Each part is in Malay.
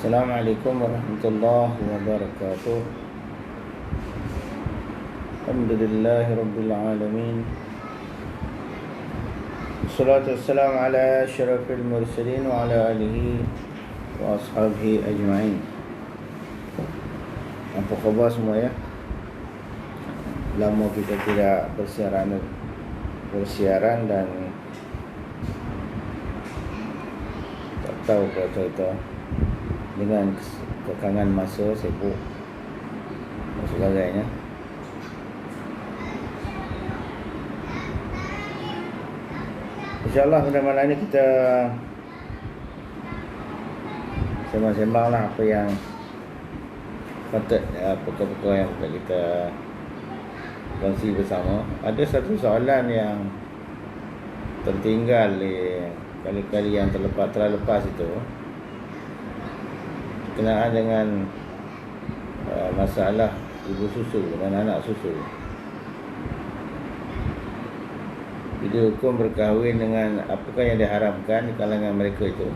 Assalamualaikum warahmatullahi wabarakatuh. Alhamdulillahi rabbil alamin. Wassalatu wassalamu ala asyrafil mursalin wa ala alihi wa ashabihi ajma'in. Apa khabar semua ya? Lama kita tidak bersiaran dan tak tahu kata-kata dengan kekangan masa, sibuk dan sebagainya. InsyaAllah pada malam ini kita sembang-sembanglah apa yang patut, perkara-perkara yang kita kongsi bersama. Ada satu soalan yang tertinggal kali-kali yang telah lepas itu, berkenaan dengan masalah ibu susu dan anak susu. Bila hukum berkahwin dengan apakah yang diharamkan di kalangan mereka itu,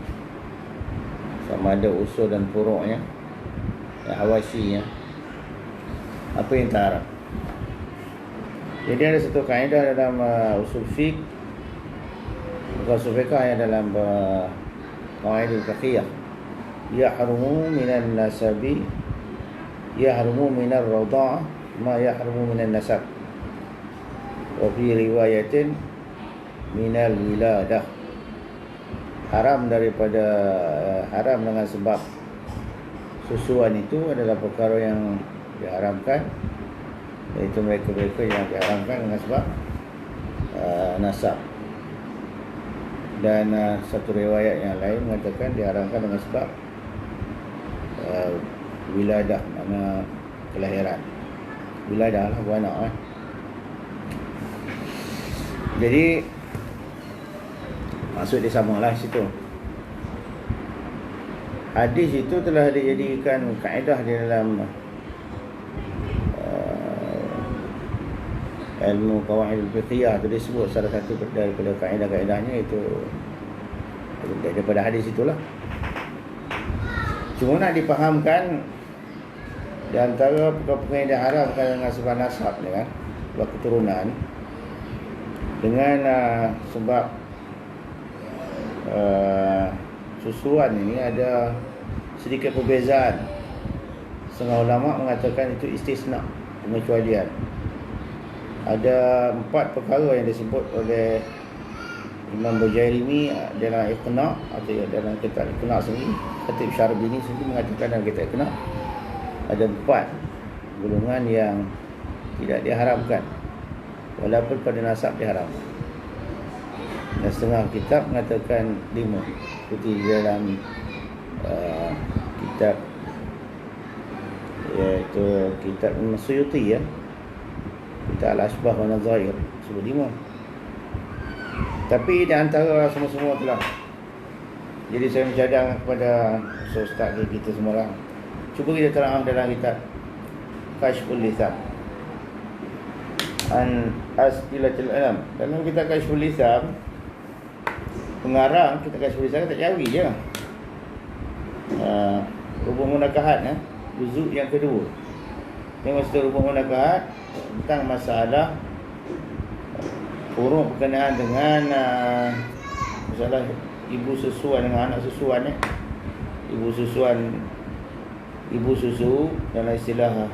sama ada usul dan furuknya, hawasyinya, apa yang tak haram. Jadi ada satu kaedah dalam usul fiqh, bukan usul fiqh, yang dalam qawaidul fiqhiyah. Yahrumu minan nasabi, yahrumu minar radha'ah ma yahrumu minan nasab, wa fi riwayatin minal wiladah. Haram daripada haram dengan sebab susuan itu adalah perkara yang diharamkan, iaitu mereka-mereka yang diharamkan dengan sebab nasab. Dan satu riwayat yang lain mengatakan diharamkan dengan sebab wiladah, makna kelahiran. Wiladah lah, buat anak Jadi maksud dia samalah situ. Hadis itu telah dijadikan kaedah di dalam ilmu qawaidul fiqhiyah. Itu disebut salah satu daripada kaedah-kaedahnya itu daripada hadis itulah. Cuma nak dipahamkan, di antara perkara-perkara yang diharamkan dengan sebab nasab ni kan, sebab keturunan, dengan sebab susuan ini ada sedikit perbezaan. Setengah ulama mengatakan itu istisna, pengecualian. Ada 4 perkara yang disebut oleh Imam Bujairimi dalam Iqna', atau dalam kitab Iqna' sendiri. Khatib Syarbini sendiri mengatakan dalam kitab Iqna' ada 4 golongan yang tidak diharamkan, walaupun pada nasab diharamkan. Dan setengah kitab mengatakan 5, seperti dalam kitab, iaitu kitab Suyuti ya, kitab Al-Ashbah wa Nazair, sebut 5. Tapi di antara semua-semua itulah. Jadi saya mencadang kepada ustaz kita semua lah, cuba kita terang dalam kitab Kashful Lisan an As'ilatul Alam. Dalam kitab Kashful Lisan, pengarang kitab Kashful Lisan tak jauhi je Rubung Munakahat, juzuk yang kedua. Tengok situ Rubung Munakahat tentang masalah furuk berkenaan dengan masalah ibu susuan dengan anak susuan. Ibu susu dalam istilah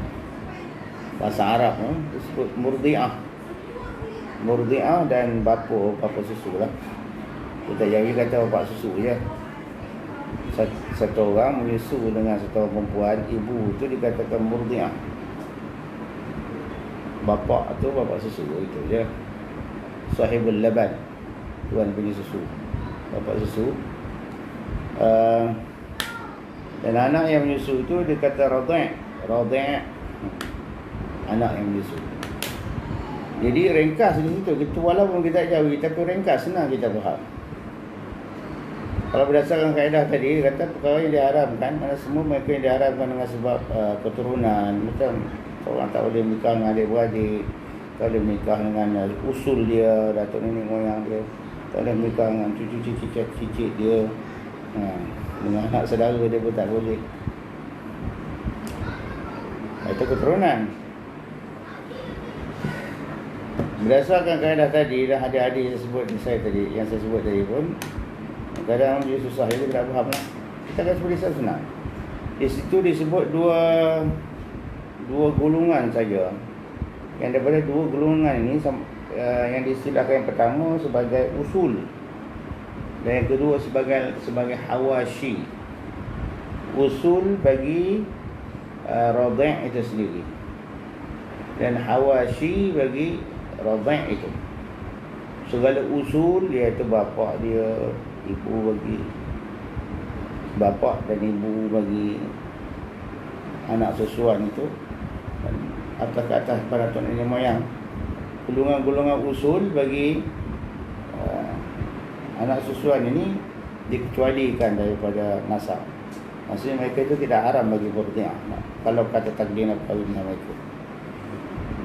bahasa Arab disebut murdi'ah dan bapa susu lah. Kita Jawi kata bapa susu je. Satu orang menyusu dengan satu orang perempuan, ibu tu dikatakan murdi'ah. Bapa tu bapa susu, itu je. Sahibul laban, tuan punya susu, bapa susu. Dan anak yang menyusu itu dia kata radhi', anak yang menyusu. Jadi ringkas di situ, kita walaupun kita jauhi, tapi ringkas senang kita faham. Kalau berdasarkan kaedah tadi, kata perkara yang diharamkan, mana semua mereka yang diharamkan dengan sebab keturunan. Macam orang tak boleh nikah dengan adik-beradik, tak boleh menikah dengan usul dia, datuk nenek moyang dia, tak boleh menikah dengan cucu cicit dia, Dengan anak saudara dia pun tak boleh. Itu keturunan. Berdasarkan kaedah tadi dan hadis-hadis yang saya sebut tadi pun, kadang dia susah, dia tak faham lah. Kita akan seperti senang. Di situ disebut dua golongan saja. Yang daripada dua golongan ini yang diistilahkan yang pertama sebagai usul dan yang kedua sebagai hawashi. Usul bagi radhi' itu sendiri dan hawashi bagi radhi' itu. Segala usul iaitu bapa dia, ibu bagi bapa dan ibu bagi anak susuan itu, dan atas ke atas para tuan nenek moyang. Golongan-golongan usul bagi anak susuan ini dikecualikan daripada nasab. Maksudnya mereka itu tidak haram bagi murdi'ah kalau kata takdir kahwin mereka.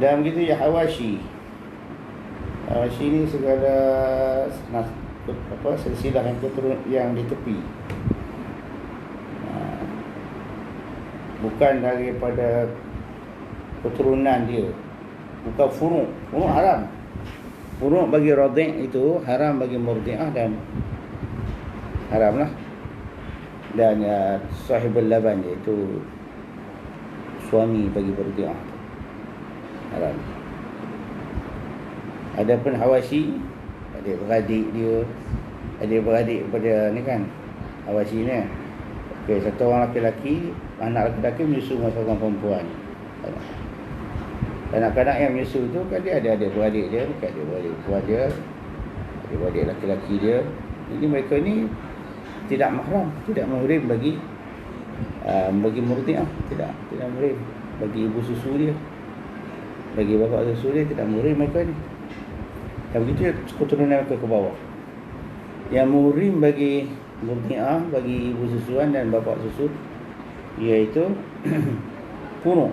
Dan begitu ya hawashi. Hawashi ini segala silsilah yang di tepi. Bukan daripada keturunan dia, bukan furu'. Furu' haram. Furu' bagi radhi' itu haram bagi murdi'ah dan haramlah. Dan sahibul laban, iaitu suami bagi murdi'ah, haram. Adapun hawashi, adik-beradik dia, adik-beradik pada ni kan, hawashi ni. Okey, satu orang lelaki, anak lelaki menyusu dengan seorang perempuan. Kanak-kanak yang menyusu tu kan dia ada adik-beradik dia, dekat adik-beradik perempuan dia, adik-beradik lelaki dia. Jadi mereka ni tidak mahram, tidak muhrim bagi murdi'ah, tidak muhrim bagi ibu susu dia, bagi bapa susu dia, tidak muhrim mereka ni. Dan begitu keturunan mereka ke bawah. Yang muhrim bagi murdi'ah, bagi ibu susuan dan bapa susu, iaitu furu'.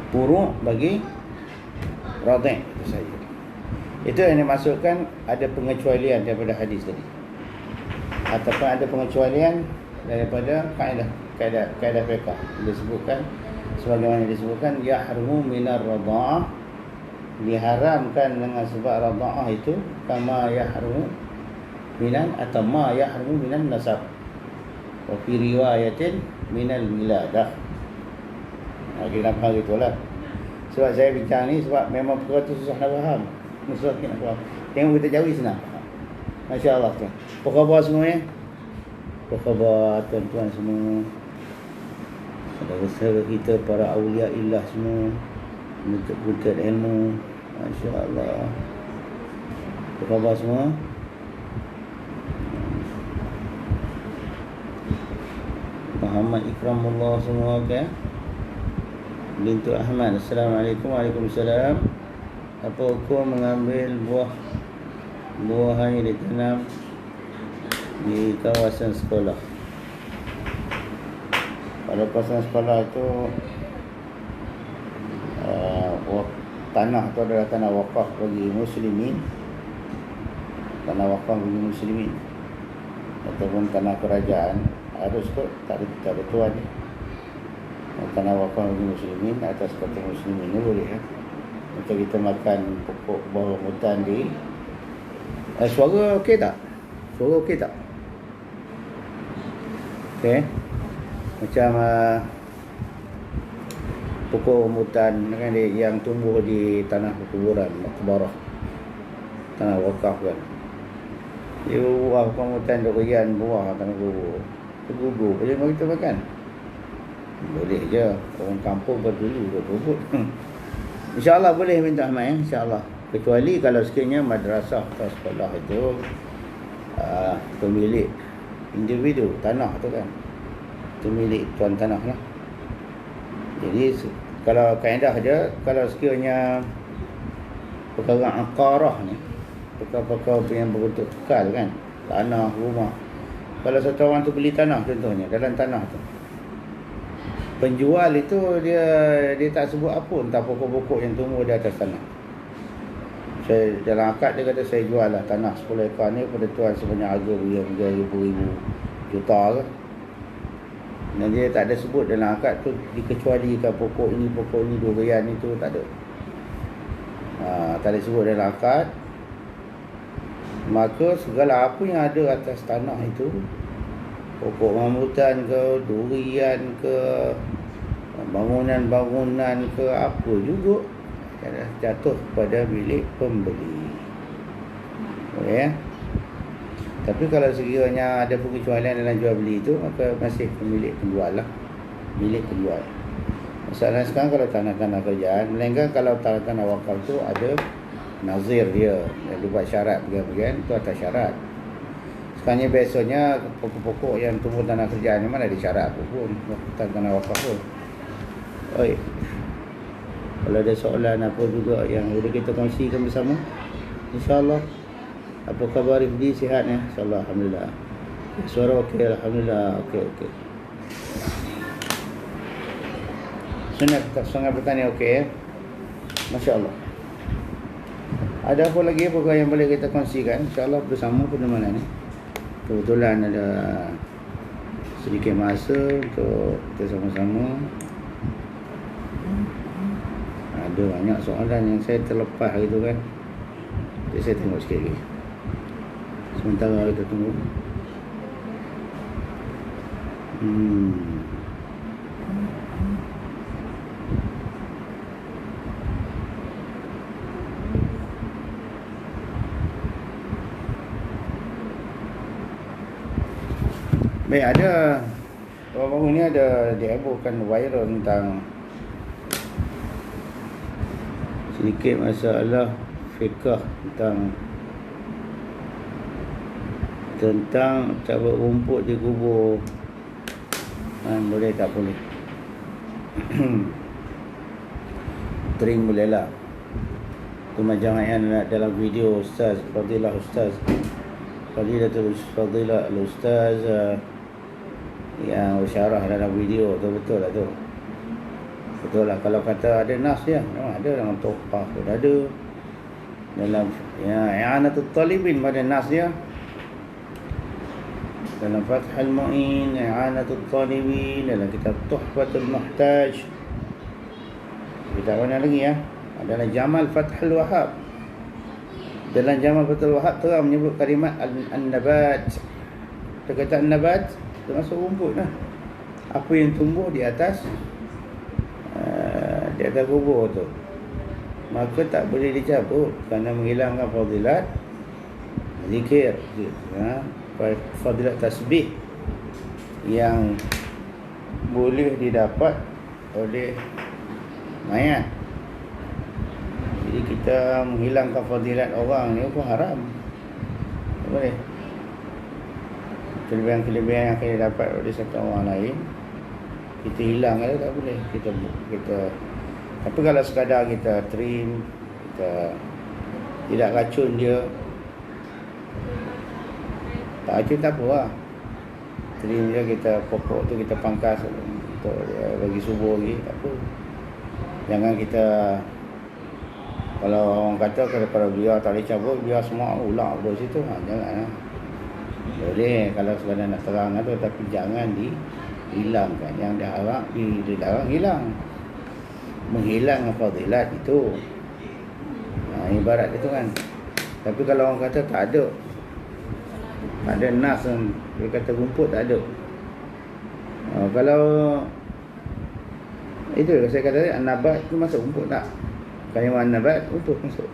Furu' bagi radhi' itu saja. Itu yang dimasukkan ada pengecualian daripada hadis tadi, ataupun ada pengecualian daripada kaedah fiqh. Disebutkan sebagaimana disebutkan yahrumu minar radha'ah, diharamkan dengan sebab radha'ah itu kama yahrumu minan atau ma yahrumu minan nasab, wa fi riwayatin minal wiladah. Kita faham itulah. Sebab saya bincang ni sebab memang perkara tu susah nak faham. Susah nak faham. Tengok kita jauhi senang. Masya-Allah tu. Apa khabar semua ya? Apa khabar tuan-tuan semua? Saudara-saudara kita, para awliya illah semua, menuntut ilmu. Masya-Allah. Apa khabar semua? Muhammad Ikramullah semua okey. Bintu Ahmad, Assalamualaikum. Waalaikumsalam. Apa hukum mengambil buah-buahan yang ditanam di kawasan sekolah? Pada kawasan sekolah itu tanah itu adalah tanah wakaf bagi muslimin, tanah wakaf bagi muslimin, ataupun tanah kerajaan harus kot, tak ada tuan. Tanah wakaf bagi muslimin atas kata muslimin ni boleh ya. Macam kita makan pokok buah rambutan di suara okey tak? Suara okey tak? Okey. Macam pokok rambutan kan yang tumbuh di tanah kuburan, makbarah, tanah wakaf kan. Dia buah rambutan durian, buah tanah kubur. Tergugur, boleh mari kita makan. Boleh je. Orang kampung berdulu berbubut. InsyaAllah boleh minta Ahmad ya. InsyaAllah. Kecuali kalau sekiranya madrasah atau sekolah itu pemilik individu tanah tu kan, itu milik tuan tanah lah. Jadi kalau kaedah dia, kalau sekiranya perkara aqarah ni, perkara-perkara yang berbentuk kekal kan, tanah, rumah. Kalau satu orang tu beli tanah contohnya, dalam tanah tu, penjual itu dia tak sebut apa, entah pokok-pokok yang tumbuh di atas tanah. Saya dalam akad dia kata saya jual lah tanah 10 ekar ni pada tuan sebanyak harga ribu juta ke. Dan dia tak ada sebut dalam akad tu dikecualikan pokok ini 2 rian itu, tak ada. Tak ada sebut dalam akad. Maka segala apa yang ada atas tanah itu, pokok rambutan ke, durian ke, bangunan-bangunan ke, apa juga jatuh pada milik pembeli. Boleh ya? Tapi kalau sekiranya ada pengecualian dalam jual beli itu, maka masih pemilik penjual lah. Milik penjual. Masalah sekarang kalau tanah-tanah kerjaan, melainkan kalau tanah-tanah wakaf tu ada nazir dia, dia buat syarat bagian-bagian, itu atas syarat. Sekarang biasanya pokok-pokok yang tumbuh tanah kerjaan ni mana ada syarat apa pun, tanah wakaf pun. Oi, kalau ada soalan apa juga yang boleh kita kongsikan bersama, insyaAllah. Apa khabar Ifdi, sihat ya? InsyaAllah, Alhamdulillah. Suara okey, Alhamdulillah. Okey. Sungai bertani okey ya? Masya Allah. Ada apa lagi program yang boleh kita kongsikan? InsyaAllah bersama pada malam ni. Kebetulan ada sedikit masa untuk kita sama-sama. Ada banyak soalan yang saya terlepas hari tu kan. Jadi saya tengok sikit lagi. Sementara kita tunggu. Baik, ada baru-baru ni ada dihebohkan viral tentang sedikit masalah fiqh tentang cabut rumput di kubur. Boleh tak boleh? Tering boleh lah. Itu macam yang dalam video Ustaz Fadilah Ustaz yang syarah dalam video tu, betul lah tu. Betul lah, kalau kata ada nas dia, memang ada dalam Tuhfah pun ada. Dalam I'anatul Talibin ada nas dia. Dalam Fathul Mu'in, I'anatul Talibin, dalam kitab Tuhfatul Muhtaj. Kitab mana lagi ya? Adalah Jamal Fathul Wahab. Dalam Jamal Fathul Wahab terang menyebut kalimat An-Nabat. Kita kata An-Nabat termasuk rumput lah. Apa yang tumbuh di atas kubur tu, maka tak boleh dicabut kerana menghilangkan fadilat zikir, fadilat tasbih yang boleh didapat oleh mayat. Jadi kita menghilangkan fadilat orang ni pun haram. Tak boleh. Kelebihan-kelebihan yang akan didapat oleh satu orang lain kita hilang kan, tak boleh. Kita tapi kalau sekadar kita trim, kita tidak racun dia, tak racun tak apa lah. Trim dia, kita pokok tu kita pangkas untuk bagi subur lagi, tak apa. Jangan kita, kalau orang kata kalau biar tak boleh cabut, biar semua ulang dari situ, jangan lah. Boleh kalau sekadar nak terang tu, tapi jangan dihilangkan. Yang dilarang hilang, menghilang fadilat itu. Ibarat itu kan. Tapi kalau orang kata tak ada nas, dia kata rumput tak ada. Kalau itu saya kata an-nabat tu masuk rumput tak? Kalau an-nabat rumput masuk.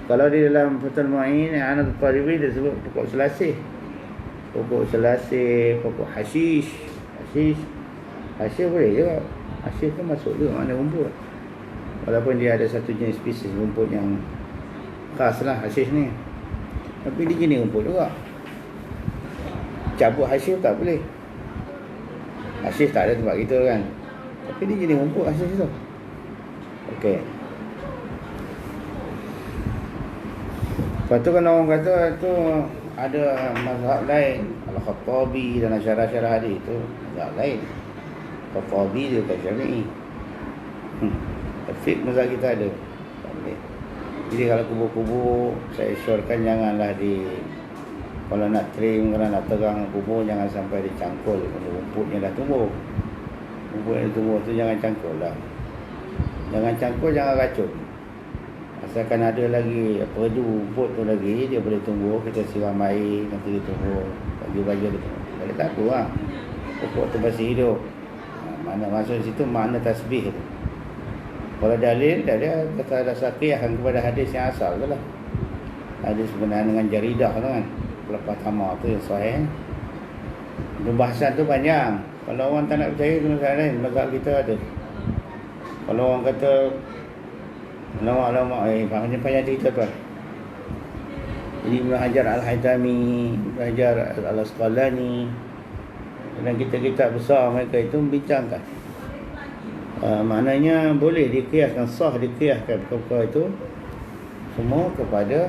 Kalau di dalam Fathul Mu'in I'anatul Talibin dia sebut pokok selasih, pokok hashish boleh juga. Hashish tu masuk juga mana rumput, walaupun dia ada satu jenis spesies rumput yang khas lah hashish ni, tapi dia jenis rumput juga. Cabut hashish tak boleh. Hashish tak ada tempat kita kan, tapi dia jenis rumput hashish tu. Okey. Lepas tu kan orang kata tu ada mazhab lain, Al-Khattabi dan syarah-syarah hadis tu mazhab lain. Khattabi dia bukan Syafi'i. Fik mazhab kita ada. Tak boleh. Jadi kalau kubur-kubur, saya syorkan janganlah kalau nak trim, kalau nak terang kubur, jangan sampai dicangkul. Rumputnya dah tumbuh. Rumput yang tumbuh tu jangan cangkul lah. Jangan cangkul, jangan racun. Asalkan ada lagi perdu rumput tu lagi, dia boleh tumbuh. Kita siram air, nanti dia tumbuh. Baju-baju dia tumbuh. Tak ada takut lah. Pokok tu masih hidup. Mana masuk situ, makna tasbih tu. Kalau dalil, dia kata dasar qiyahkan kepada hadis yang asal tu lah. Hadis berkenaan dengan jaridah tu kan. Lepas tamar tu yang sahih. Pembahasan tu panjang. Kalau orang tak nak percaya tu masalah lain. Mazhab kita ada. Kalau orang kata lama-lama panjang cerita tuan. Jadi Ibn Hajar Al-Haytami, Ibn Hajar Al-Asqalani, dan kitab-kitab besar mereka itu membincangkan. Maknanya boleh dikiaskan, sah dikiaskan perkara itu semua kepada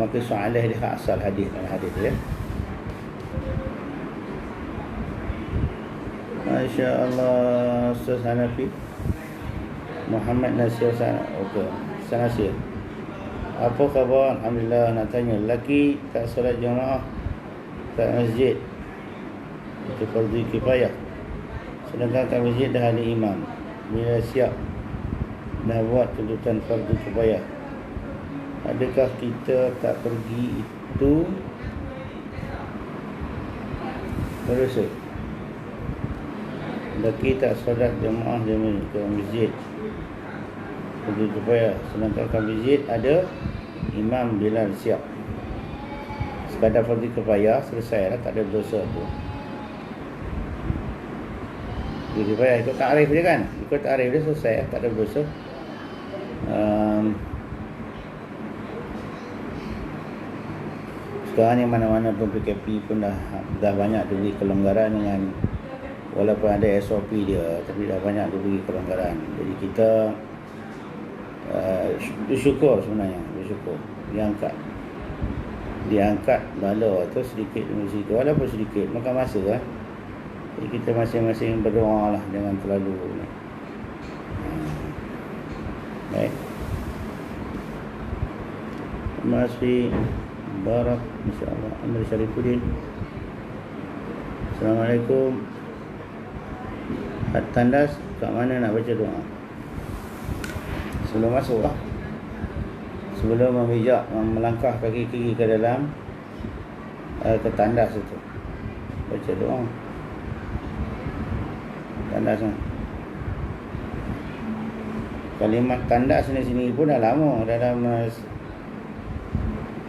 maka soalah di asal hadis ya. Masya Allah. Ustaz Hanafi Muhammad Nasir okey. Ustaz Nasir, apa khabar? Alhamdulillah. Nak tanya, lelaki tak solat jemaah kat masjid, itu fardu kifayah, sedangkan kat masjid dah ada imam. Bila siap dah buat tuntutan fardu kifayah, adakah kita tak pergi itu berdosa? Lelaki tak solat jemaah di masjid fardu kifayah, sedangkan kat masjid ada imam bila siap. Sekadar fardu kifayah selesai lah, tak ada berdosa tu. Fardu kifayah ikut takrif dia kan, ikut takrif dia selesai lah, tak ada berdosa. Sekarang ni mana-mana pun PKP pun dah banyak diberi kelonggaran dengan, walaupun ada SOP dia, tapi dah banyak diberi kelonggaran. Jadi kita bersyukur sebenarnya, bersyukur diangkat bala tu sedikit demi sedikit, walaupun sedikit makan masa lah. Jadi kita masing-masing berdoa lah, jangan terlalu baik. Terima kasih. Barak, insyaAllah. Amir Syarifuddin, Assalamualaikum. Tandas kat mana nak baca doa? Sebelum masuk lah, sebelum memijak, melangkah kaki kiri ke dalam ke tandas itu, baca doa tandas kan. Kalimat tandas sini pun dah lama dalam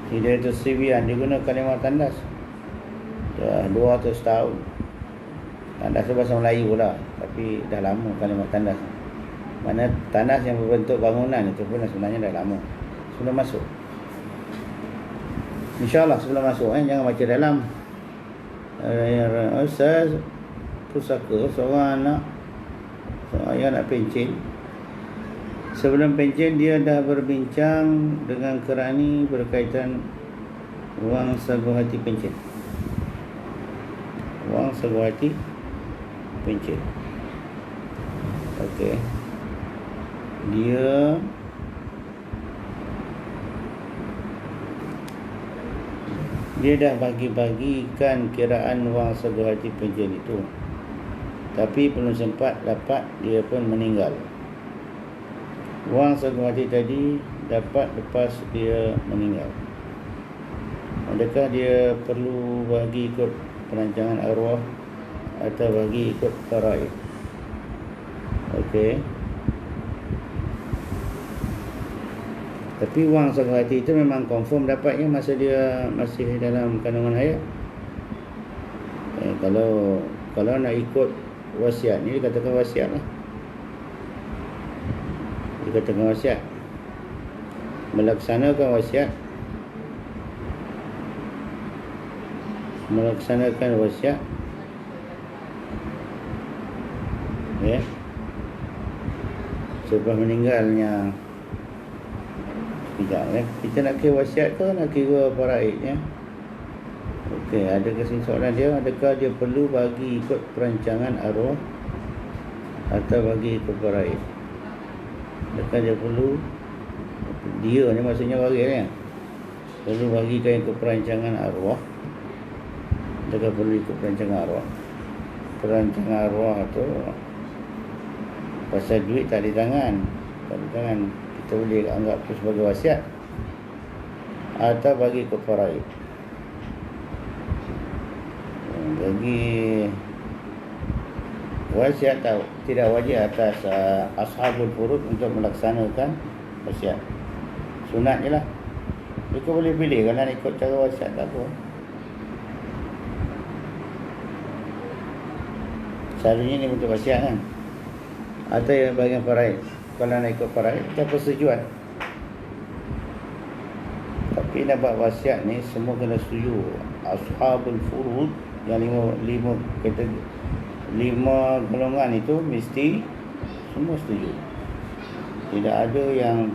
Hidayatul Sibian dia guna kalimat tandas dah 200 tahun. Tandas tu bahasa Melayu pula, tapi dah lama kalimat tandas. Mana tandas yang berbentuk bangunan itu pun sebenarnya dah lama. Sebelum masuk, InsyaAllah sebelum masuk jangan baca dalam. Ustaz pusaka seorang ayah nak pencen. Sebelum pencen dia dah berbincang dengan kerani berkaitan wang sagu hati pencen. Wang sagu hati pencen. Okey. Dia dah bagi-bagikan kiraan wang sagu hati pencen itu, tapi belum sempat dapat, dia pun meninggal. Wang sagu hati tadi dapat lepas dia meninggal. Adakah dia perlu bagi ikut perancangan arwah atau bagi ikut faraid? Okey. Tapi wang sagu hati itu memang confirm dapatnya masa dia masih dalam kandungan ayah. Kalau nak ikut wasiat ni, dikatakan wasiat lah. Dikatakan wasiat, melaksanakan wasiat, ya, selepas meninggalnya. Tidak kita nak kira wasiat ke nak kira faraidnya? Okey, ada kesimpulan dia, adakah dia perlu bagi ikut perancangan arwah atau bagi kepada Dekat dia ni maksudnya bagi ni perlu bagikan ikut perancangan arwah. Dekat perlu ikut perancangan arwah. Perancangan arwah tu pasal duit tak di tangan. Kita boleh anggap tu sebagai wasiat atau bagi ikut faraid. Bagi wasiat tidak wajib atas ashabul furud untuk melaksanakan wasiat. Sunat je lah. Mereka boleh pilih kalau nak ikut cara wasiat tak apa. Selalunya ni bentuk wasiat kan. Atau yang bahagian faraid. Kalau nak ikut faraid, kita persetujuan. Tapi nak buat wasiat ni semua kena setuju. Ashabul furud yang lima golongan itu mesti semua setuju. Tidak ada yang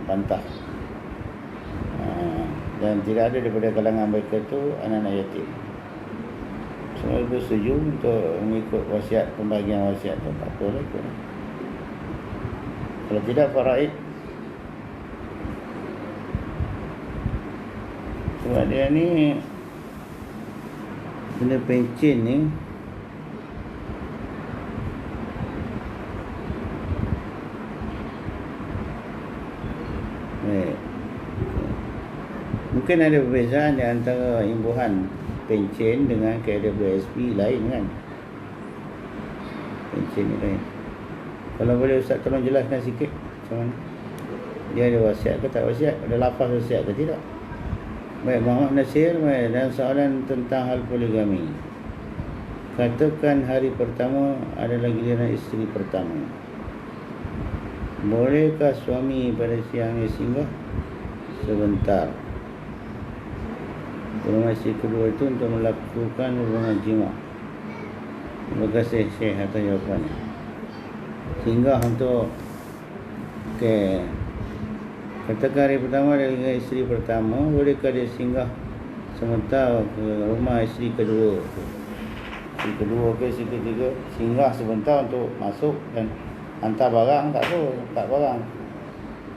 bantah. Dan tidak ada daripada kalangan mereka tu anak-anak yatim. Semua itu setuju untuk mengikut wasiat, pembagian wasiat tu tak apa lah. Kalau tidak faraid, sebab dia ni benda pencen ni mungkin ada perbezaan di antara imbuhan pencen dengan KWSP lain kan. Pencen ni lain. Kalau boleh Ustaz tolong jelaskan sikit macam mana dia ada wasiat ke tak wasiat, ada lafaz wasiat ke tidak. Baik, Muhammad Nasir dan soalan tentang hal poligami. Katakan hari pertama adalah giliran isteri pertama, bolehkah suami pada siangnya singgah sebentar rumah isteri kedua itu untuk melakukan hubungan jima? Terima kasih Syekh atas jawapannya. Singgah untuk katakan hari pertama dengan isteri pertama, bolehkah dia singgah sebentar ke rumah isteri kedua? Isteri kedua ke isteri ketiga, singgah sebentar untuk masuk dan hantar barang tak apa, tak barang.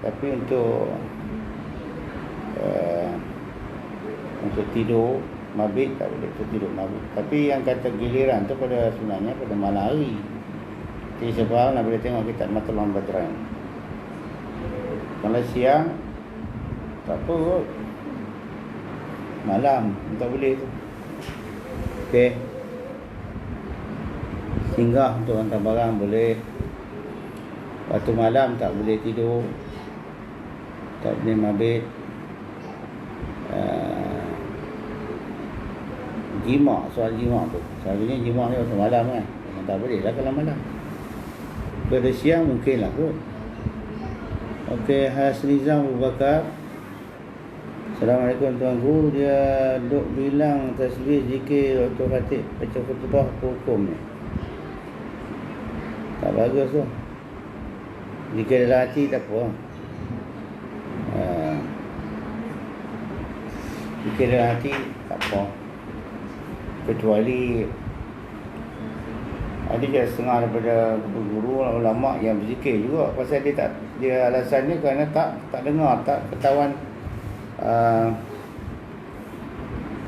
Tapi untuk tidur mabit tak boleh, untuk tidur mabit. Tapi yang kata giliran tu pada sebenarnya pada malam hari. Jadi sebab nak boleh tengok kitab Matlaul Badran. Kalau siang tak apa kot. Malam tak boleh tu. Okey. Singgah untuk hantar barang boleh. Waktu malam tak boleh tidur, tak boleh mabit. Jima, soal jima tu selalunya jima ni waktu malam kan. Tak boleh lah kalau malam. Pada siang mungkin lah kot. Okey, Hasnizam Abu Bakar. Assalamualaikum Tuan Guru. Dia duk bilang tasbih zikir waktu khatib baca khutbah hukum ni tak bagus tu. Zikir dalam hati tak apa. Zikir dalam hati tak apa, kecuali ada je setengah daripada guru ulama yang berzikir juga. Pasal dia alasannya kerana tak dengar, tak ketahuan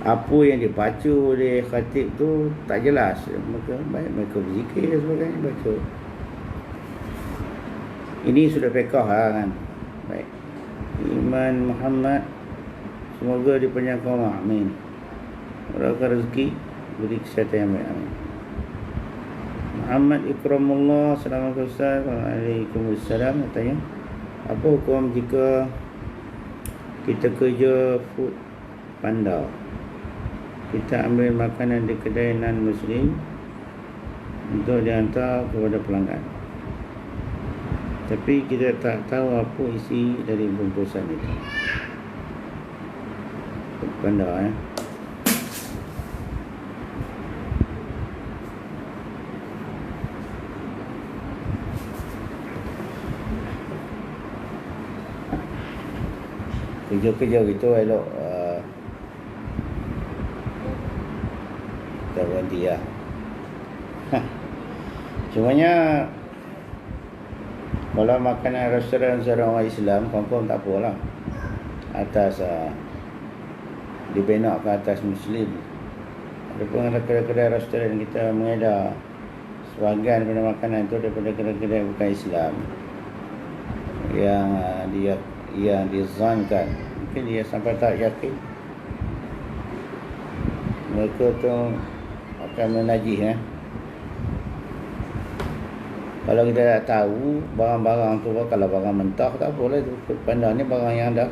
apa yang dibaca oleh khatib tu tak jelas. Mereka berzikir dan sebagainya baca. Ini sudah fiqh kan. Baik. Iman Muhammad, semoga dipanjangkan umur. Amin. Murahkan rezeki, beri kesihatan yang baik. Amin. Muhammad Ikramullah. Assalamualaikum Ustaz. Waalaikumsalam. Tanya, apa hukum jika kita kerja food panda, kita ambil makanan di kedai non-Muslim untuk dihantar kepada pelanggan, tapi kita tak tahu apa isi dari bungkusan itu? Food panda kerja-kerja gitu elok kita berhenti lah. Cumanya Kalau makanan restoran seorang orang Islam, confirm tak apalah. Atas dibenak ke atas Muslim. Ada pun ada kedai-kedai restoran kita mengedar sebahagian daripada makanan itu daripada kedai-kedai bukan Islam yang dizankan, mungkin dia sampai tak yakin mereka tu akan menajis. Kalau kita tak tahu barang-barang tu, kalau barang mentah tak apalah, tu pandang ni barang yang dah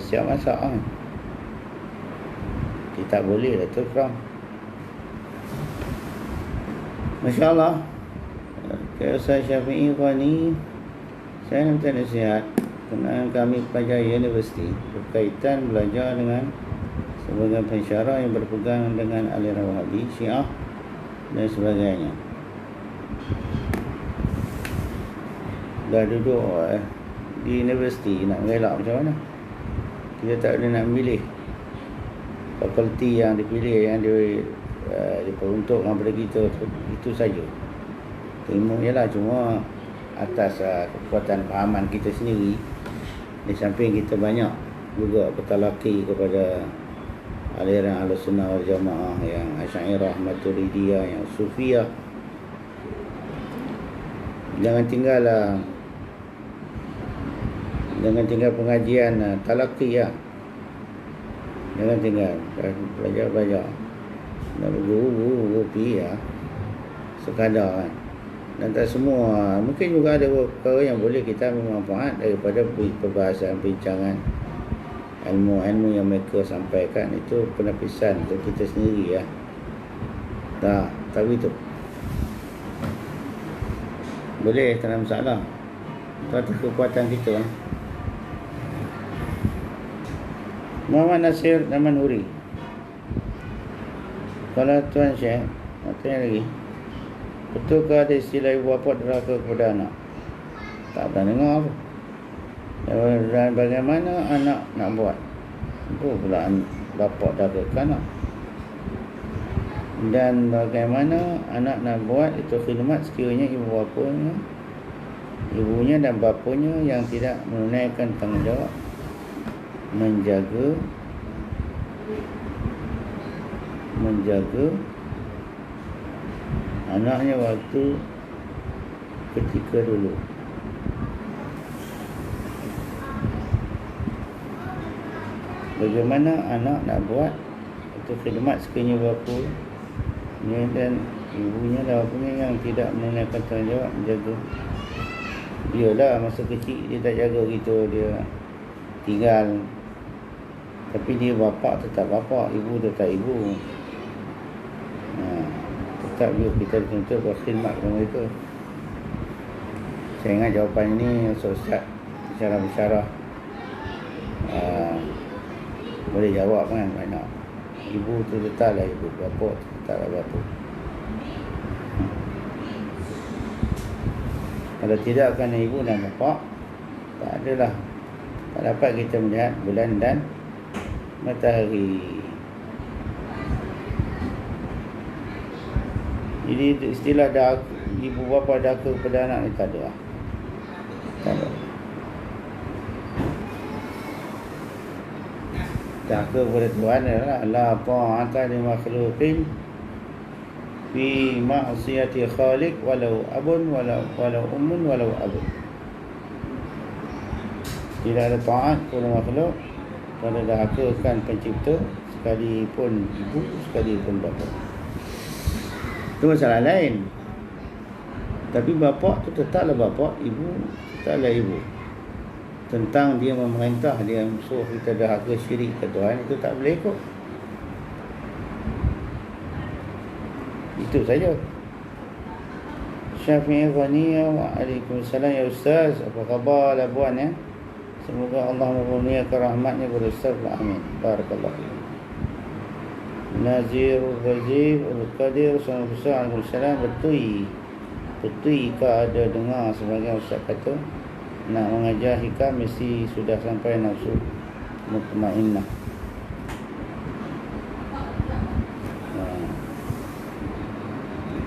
siap masak kan. Kita tak boleh lah tu kurang. Masya Allah. Ustaz Syafi'i Khani, saya nak minta nasihat kenaan kami pelajar universiti berkaitan belajar dengan sebagai pensyarah yang berpegang dengan aliran Wahabi, Syiah dan sebagainya. Dah duduk di universiti, nak mengelak macam mana? Kita tak ada nak memilih fakulti yang dipilih, yang diperuntukkan kepada kita, itu saja. Terima ialah cuma atas kekuatan pahaman kita sendiri. Di samping kita banyak juga bertalaki kepada aliran Ahlussunnah wal Jamaah, yang Asy'ariyah, Maturidiyah, yang Sufiyah. Jangan tinggal pengajian talaki ya. Jangan tinggal, belajar. Nak berguru pergi ya, sekadar kan. Dan tak semua, mungkin juga ada perkara yang boleh kita ambil manfaat daripada perbahasan, perbincangan, ilmu-ilmu yang mereka sampaikan. Itu penapisan untuk kita sendiri ya. Tak begitu. Boleh, tak ada masalah. Itu atas kekuatan kita. Muhammad Nasir Zaman Huri. Kalau Tuan Syekh, nak tanya lagi, betulkah ada istilah ibu bapa derhaka kepada anak? Tak pernah dengar apa. Dan bagaimana anak nak buat? Apa pula bapa derhaka ke anak? Dan bagaimana anak nak buat itu khidmat sekiranya ibunya dan bapanya yang tidak menunaikan tanggungjawab menjaga anaknya waktu ketika dulu. Bagaimana anak nak buat itu khidmat sekiranya bapanya dan ibunya dan bapanya yang tidak menunaikan tanggungjawab menjaga. Dialah masa kecil dia tak jaga gitu, dia tinggal. Tapi dia bapa tetap bapa, ibu tetap ibu. Tetap juga kita dituntut berkhidmat kepada mereka. Saya ingat jawapan ini Ustaz secara bicara boleh jawab kan banyak. Ibu tu tetaplah ibu, bapa tu tetaplah bapa. Kalau tidak kerana ibu dan bapa, tak dapat kita melihat bulan dan matahari. Jadi istilah ibu bapa derhaka kepada anak ni tak ada. Derhaka kepada Tuhan adalah la ta'ata li makhluqin fi ma'siyati khaliq walau abun walau ummun walau abun. Tidak ada taat kepada makhluk pada derhakakan pencipta, sekalipun ibu, sekalipun bapa. Itu masalah lain. Tapi bapa tu tetaplah bapa, ibu tetaplah ibu. Tentang dia memerintah, dia suruh kita derhaka syirik ke Tuhan, itu tak boleh ikut. Itu saja. Syafi'i Khani, waalaikumsalam ya Ustaz. Apa khabar labuan ya? Semoga Allah memurniakan rahmatnya kepada Ustaz. Amin. Barakallah. Nazir Ghazif Al-Qadir Assalamualaikum. Betul Ika ada dengar sebagai Ustaz kata nak mengajar hikam mesti sudah sampai nafsu mutmainnah.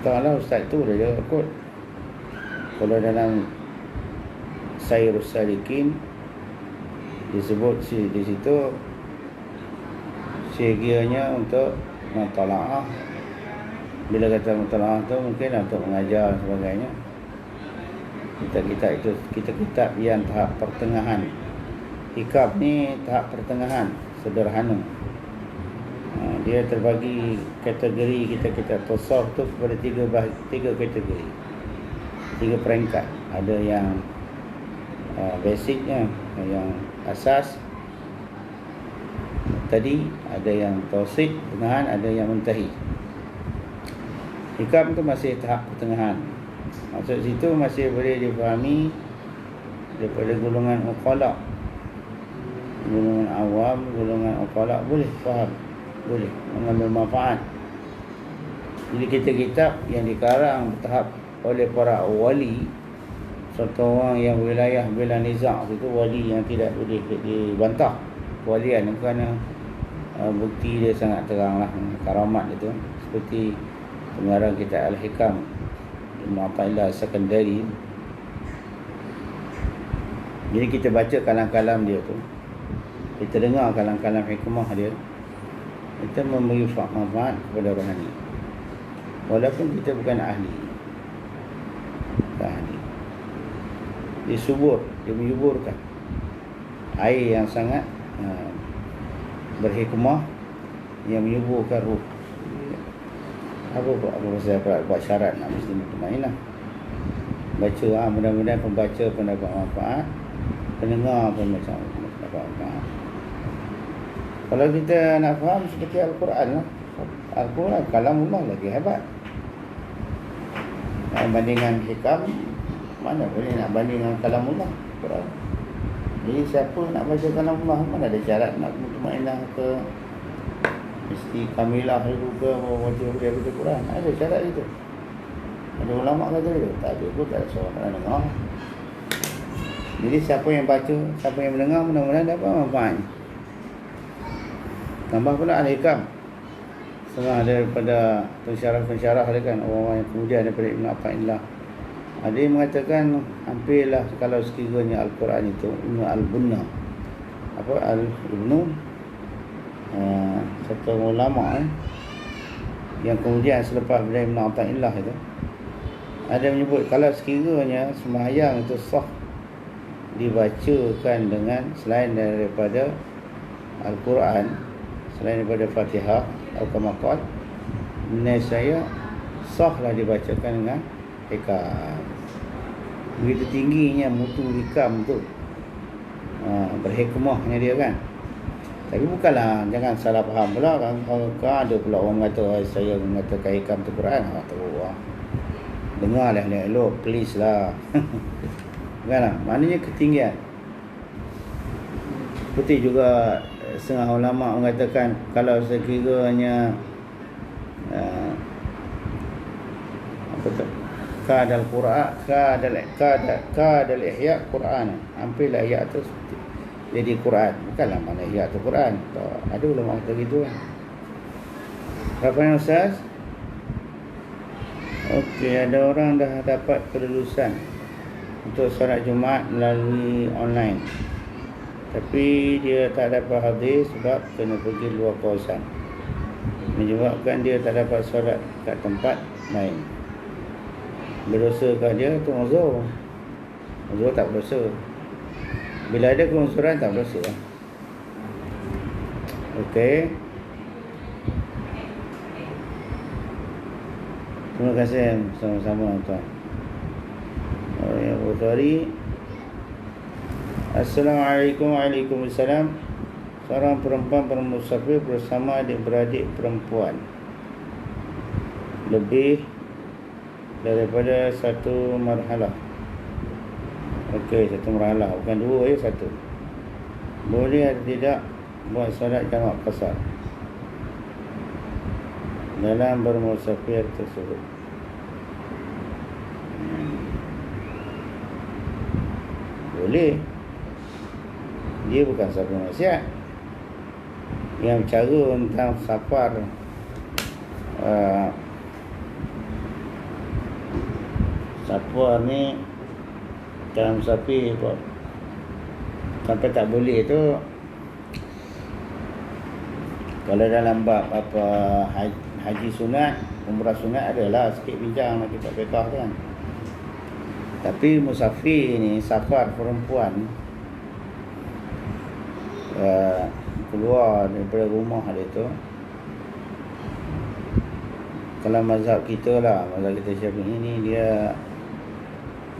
Tak lah Ustaz tu dah jawab kot. Kalau dalam Sayrus Salikin disebut di situ syegianya untuk mutalaah. Bila kata mutalaah tu mungkin untuk mengajar dan sebagainya. Kitab yang tahap pertengahan. Hikam ni tahap pertengahan, sederhana. Dia terbagi kategori kitab tasawuf tu kepada tiga kategori, 3 peringkat. Ada yang basicnya, yang asas tadi, ada yang tausid pertengahan, ada yang muntahi. Hikam tu masih tahap pertengahan. Maksud situ masih boleh difahami daripada golongan uqala, golongan awam, golongan uqala boleh faham, boleh mengambil manfaat. Jadi kitab-kitab yang dikarang bertahap oleh para wali, satu orang yang wilayah bila nizam itu wali yang tidak boleh dibantah walian, kerana bukti dia sangat terang lah, karamat itu. Seperti pengarang kitab Al-Hikam Ibn Athaillah As-Sakandari. Jadi kita baca kalam-kalam dia tu, kita dengar kalam-kalam hikmah dia, kita memberi manfaat kepada rohani, walaupun kita bukan ahli. Dia menyuburkan air yang sangat berhikmah, yang menyuburkan ruh. Apa pasal buat syarat nak mesti mutmainah. Baca mudah-mudahan pembaca pun dapat manfaat, pendengar pun macam dapat manfaat. Kalau kita nak faham seperti Al-Quran lah, Al-Quran kalamullah lagi hebat. Bandingan hikam, mana boleh nak bandingkan kalamullah Quran. Jadi siapa nak baca kalamullah, mana ada syarat nak mutmainah ke, mesti kamilah dulu ke, baca Quran. Ada syarat itu. Ada ulama kata itu, tak ada pun, tak ada seorang nak dengar. Jadi siapa yang baca, siapa yang mendengar, mudah-mudahan dapat manfaat. Tambah pula Al-Hikam, setengah daripada pensyarah dia kan, orang-orang yang kemudian daripada Ibn Athaillah. Ada yang mengatakan hampirlah kalau sekiranya Al-Quran itu Ibn Al-Bunna, Ibnu satu ulama yang kemudian selepas dari Ibn Athaillah itu, ada menyebut kalau sekiranya sembahyang itu sah dibacakan dengan selain daripada Al-Quran, selain daripada Fatihah atau Kamakal, menurut saya sahlah dibacakan dengan hikam. Begitu tingginya mutu hikam tu, berhikmahnya dia kan. Tapi bukanlah, jangan salah faham pula kan. Kalau ada pula orang kata saya mengatakan hikam tu Quran, teruk. Dengarlah elok, please lah. Bukanlah, maknanya ketinggian. Seperti juga setengah ulama mengatakan kalau sekiranya kadal Quran, kadal ihya Quran, hampirlah ihya tu jadi Quran. Bukanlah mana ihya tu Quran. Ada ulama kata gitu kan. Berapa Ustaz? Okey, ada orang dah dapat kelulusan untuk solat Jumaat melalui online, tapi dia tak dapat hadir sebab kena pergi luar kawasan, menyebabkan dia tak dapat solat kat tempat lain. Berdosakah dia? Itu uzur. Uzur tak berdosa. Bila ada keuzuran tak berdosa. Okey. Terima kasih sama-sama tuan. Bukhari. Assalamualaikum. Waalaikumsalam. Seorang perempuan bermusafir bersama adik-beradik perempuan lebih daripada satu marhalah. Okey, satu marhalah, bukan dua, satu. Boleh atau tidak buat solat jamak qasar dalam bermusafir tersebut? Boleh. Dia bukan satu nasihat. Yang cara tentang safar safar ni Kalau musafir sampai tak boleh tu, kalau dalam bab apa haji sunat, umrah sunat adalah sikit bincang nak kita fiqh kan. Tapi musafir ni, safar perempuan keluar daripada rumah dia tu, kalau mazhab kita lah, mazhab kita Syafi'i ni, dia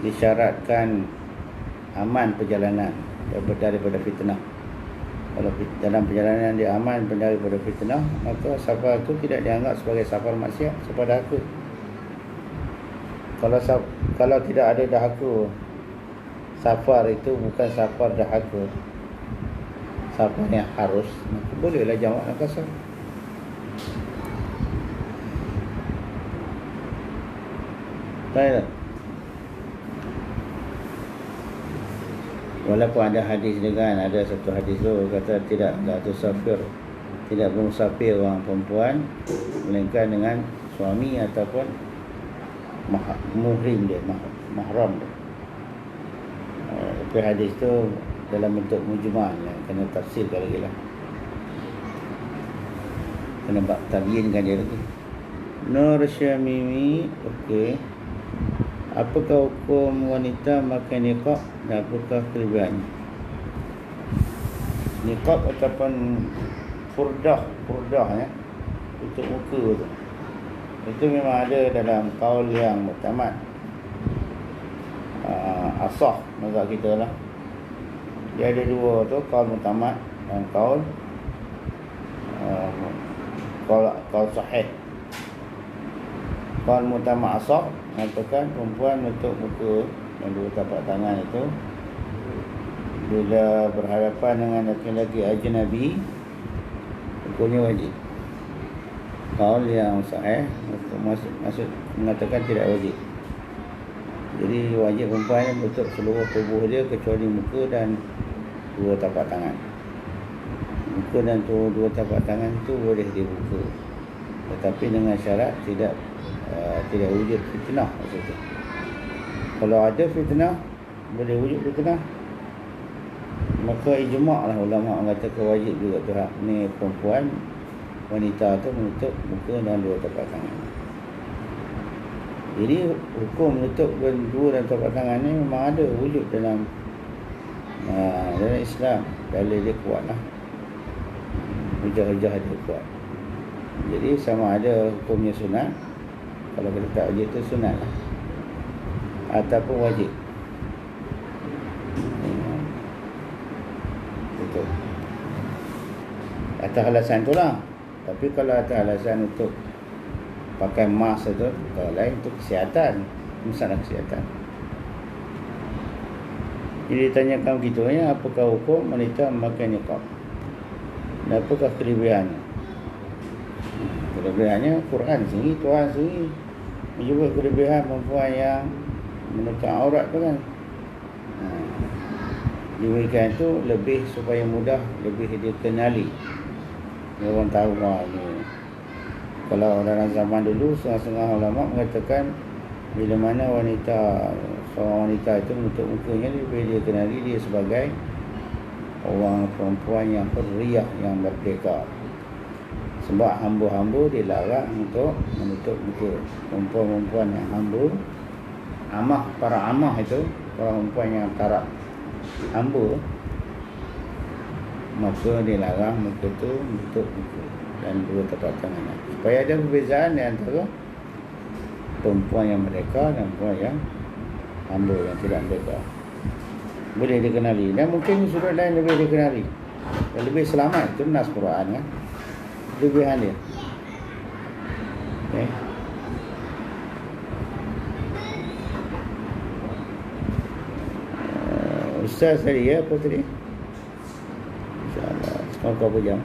disyaratkan aman perjalanan daripada fitnah. Kalau dalam perjalanan dia aman daripada fitnah, maka safar itu tidak dianggap sebagai safar maksiat, safar dahaka. Kalau tidak ada dahaka, safar itu bukan safar dahaka, safar yang harus, maka bolehlah jamak dan qasar. Baiklah. Walaupun ada hadis dengan, ada satu hadis tu kata tidak tusafir, tidak bermusafir orang perempuan melainkan dengan suami ataupun muhrim dia, mahram dia. Tapi hadis tu dalam bentuk mujmal, kena tafsirkan lagi lah, kena tabyinkan dia lagi. Nur Syamimi, okey. Apakah hukum wanita pakai niqab dan apakah kelebihannya? Niqab ataupun furdah ya, tutup muka tu, itu memang ada dalam kaul yang muktamad, asah mazhab kita lah. Dia ada dua tu, kaul muktamad dan kaul sahih. Kaul muktamad asah mengatakan perempuan menutup muka dan dua tapak tangan itu bila berhadapan dengan lelaki-lelaki ajnabi, hukumnya wajib. Kaul yang sahih maksud mengatakan tidak wajib. Jadi wajib perempuan menutup seluruh tubuh dia kecuali muka dan dua tapak tangan. Muka dan dua tapak tangan itu boleh dibuka, tetapi dengan syarat tidak wujud fitnah maksudnya. Kalau ada fitnah, boleh wujud fitnah, maka ijma' lah ulama mengatakan wajib juga tu hak ni perempuan, wanita tu menutup muka dan dua tapak tangan. Jadi hukum menutup dua dan tapak tangan ni memang ada wujud dalam Islam. Dalil dia kuat lah, hujah-hujah dia kuat. Jadi sama ada hukumnya sunat, kalau kita tak wajib tu sunat lah, ataupun wajib. Betul. Atas alasan tu lah. Tapi kalau atas alasan untuk pakai mask tu, kalau lain tu kesihatan, masalah kesihatan. Jadi ditanyakan begitu ya, apakah hukum wanita memakai niqab dan apakah kelebihannya? Kelebihannya Quran sendiri, Tuhan sendiri menyebut kelebihan perempuan yang menutup aurat tu kan. Demikian itu lebih supaya mudah, lebih dikenali. Orang tahu ni. Kalau dalam zaman dulu, setengah-setengah ulama mengatakan bila mana seorang wanita itu menutup mukanya, lebih dikenali dia sebagai orang perempuan yang hurriyah, yang merdeka. Sebab hamba-hamba dilarang untuk menutup muka. Perempuan-perempuan yang hamba, amah, para amah itu, para perempuan yang taraf hamba, maka dilarang muka itu menutup muka dan dua tapak tangan. Supaya ada perbezaan di antara perempuan yang merdeka dan perempuan yang hamba yang tidak merdeka. Boleh dikenali, dan mungkin sudut lain lebih dikenali dan lebih selamat. Itu nas Quran kan, kelebihan dia. Okay. Ustaz tadi ya, apa tadi? InsyaAllah sekarang berapa jam?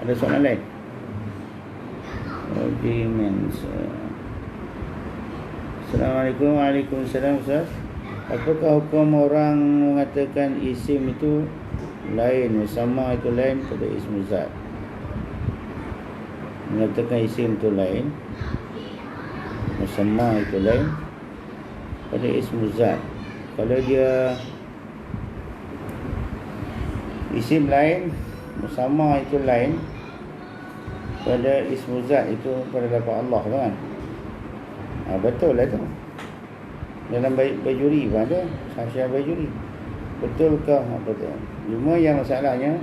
Ada soalan lain? Assalamualaikum. Waalaikumsalam Ustaz. Apakah hukum orang mengatakan isim itu lain, musamma itu lain pada ismu zat? Mengatakan isim itu lain, musamma itu lain pada ismu zat. Kalau dia isim lain, musamma itu lain pada ismu zat itu pada lafaz Allah tu kan. Betul lah tu. Dalam Bajuri pun ada, Syafi'ah Bajuri. Betulkah? Betul. Cuma yang masalahnya,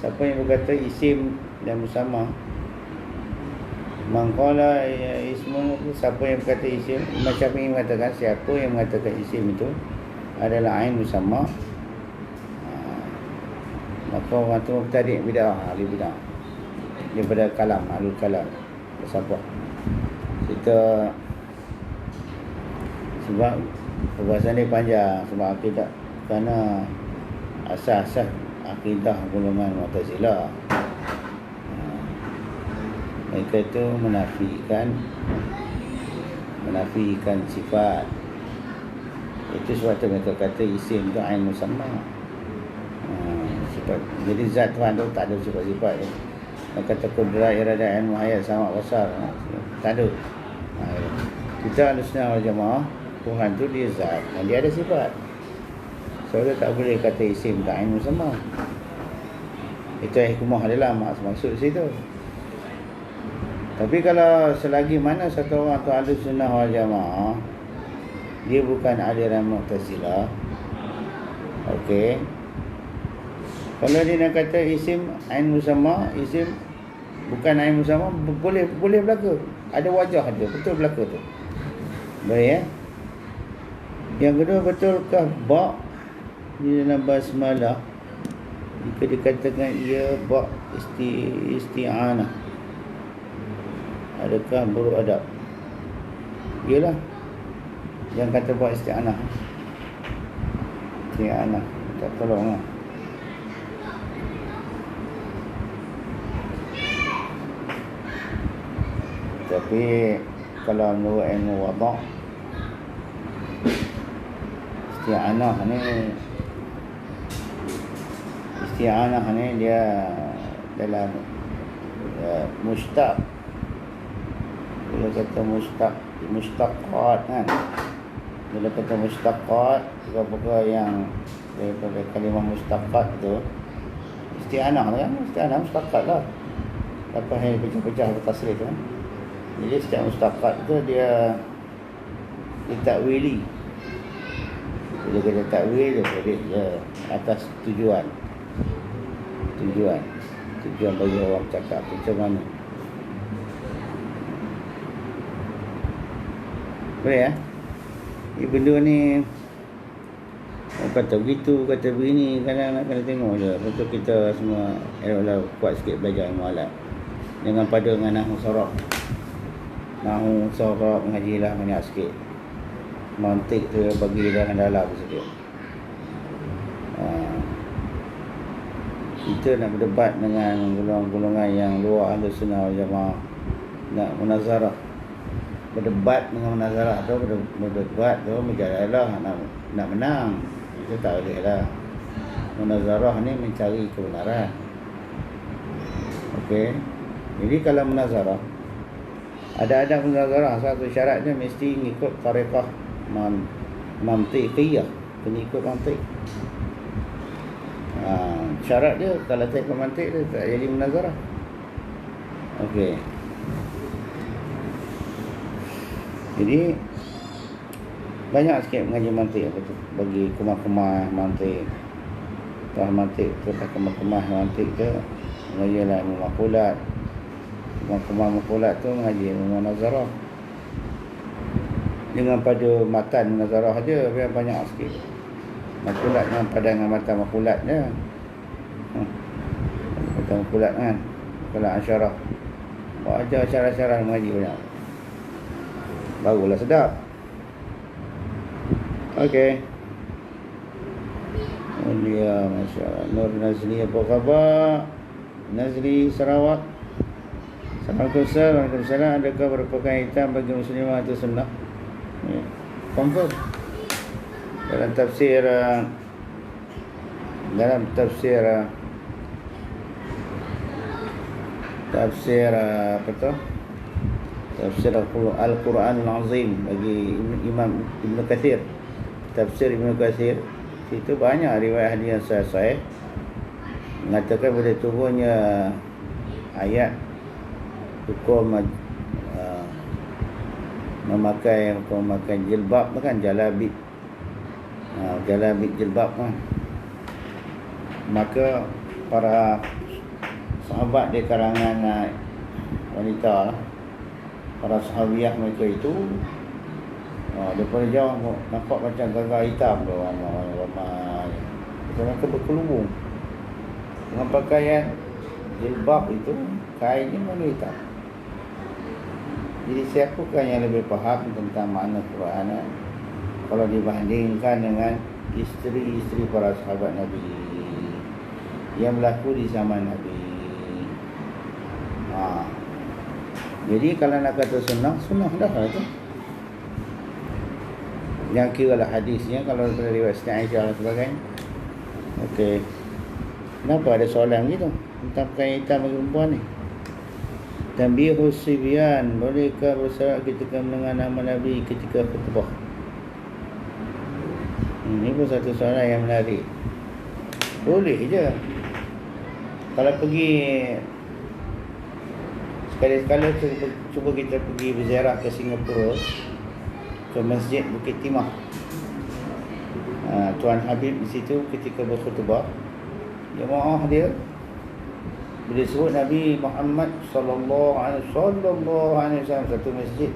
siapa yang berkata isim dan musamma, mangkala ismu, siapa yang berkata isim, Imam Syafi'i mengatakan siapa yang mengatakan isim itu adalah ain musamma, maka orang tu mubtadi' bid'ah, ahli bid'ah daripada kalam, ahli kalam siapa kita. Sebab perbahasan ni panjang, sebab akidah, kerana asas-asas akidah golongan Mu'tazilah, mereka itu menafikan sifat. Itu sebab tu mereka kata isim tu ain musamma, sifat. Jadi zat Tuhan tu tak ada sifat-sifat. Mereka kata kudrat, iradah, ilmu, hayat, sama, besar, tak ada. Kita Ahlussunnah wal Jamaah, Tuhan tu dia zat dan dia ada sifat. So dia tak boleh kata isim tak ain musamma. Itu hikmah adalah maksud situ. Tapi kalau selagi mana satu orang tu Ahlussunnah wal Jamaah, dia bukan aliran Mu'tazilah, okey, kalau dia nak kata isim ain musamma, isim bukan ain musamma, boleh berlaku. Ada wajah dia, betul berlaku tu. Baik ya. Yang kedua, betulkah ba' di dalam basmalah jika dikatakan ia ba' isti'anah, adakah buruk adab? Iyalah, yang kata ba' isti'anah, tak tolong lah. Tapi kalau menurut ilmu wada', isti'anah ni dia dalam mustaq. Bila kata mustaqat kan, bila kata mustaqat, perkara yang daripada kalimah mustaqat tu isti'anah kan, isti'anah mustaqat lah, apa yang pecah-pecah bertasrif kan. Jadi setiap mustaqat tu dia ditakwili. Bila kita takwil dia atas tujuan bagi orang cakap macam mana. Boleh ya? Benda ni kata begitu, kata begini, kadang nak kena tengok je. Betul kita semua elok-elok kuat sikit belajar ilmu alat. Jangan pada dengan nahwu sorab mengajilah banyak sikit. Mantik tu bagi dalam sikit. Kita nak berdebat dengan golongan-golongan yang luar Ahlussunnah wal Jamaah, nak munazarah. Berdebat dengan munazarah tu, berdebat tu menjadilah nak menang. Itu tak boleh lah. Munazarah ni mencari kebenaran. Okey. Jadi kalau munazarah, ada munazarah, satu syaratnya mesti ngikut tariqah mantiqiyah, kena ikut mantik. Syarat dia kalau tak ikut mantik dia tak jadi munazarah. Okey. Jadi banyak sikit mengaji mantik bagi kemah-kemah mantik. Tah mantik tu tak kemah-kemah mantik tu mengaji lah maqulat. Kemah-kemah maqulat tu mengaji munazarah. Dengan pada matan munazarah aja biar banyak sikit. Maqulat dengan padan dengan matan maqulat je. Matan maqulat kan. Kalau asyarah, buat aja asyarah-asyarah mengaji banyak. Barulah sedap. Okey. Mulia, masya-Allah. Nur Nazli, apa khabar? Nazli Sarawak. Assalamualaikum. Waalaikumsalam. Adakah berpakaian hitam bagi muslimah atau sunnah? Ya. Confirm. Dalam tafsir apa tu? Tafsir Al-Quranul Azim bagi Imam Ibn Kathir. tafsir Ibn Katsir, situ banyak riwayat hadis yang sahih mengatakan pada turunnya ayat hukum memakai jilbab kan, jalabib, jalabib jilbab kan. Maka para sahabat di kalangan wanita, para sahabiah mereka itu daripada jauh nampak macam gagal hitam tu, ramai mereka berkelubung dengan pakaian jilbab itu, kainnya warna hitam. Jadi siapakah yang lebih faham tentang makna Quran kalau dibandingkan dengan isteri-isteri para sahabat Nabi yang berlaku di zaman Nabi? Jadi kalau nak kata sunnah dah tu. Yang kira lah hadisnya kalau dari riwayat Siti Aisyah dan sebagainya. Okey. Kenapa ada soalan gitu tentang pakaian hitam bagi perempuan ni? Tanbihus sibyan, bolehkah bersolat ketika mendengar nama Nabi ketika khutbah? Ini pun satu soalan yang menarik. Boleh je. Kalau pergi sekali-sekala cuba kita pergi berziarah ke Singapura, ke Masjid Bukit Timah. Tuan Habib di situ ketika berkhutbah, jemaah dia bila sebut Nabi Muhammad sallallahu alaihi wasallam satu masjid,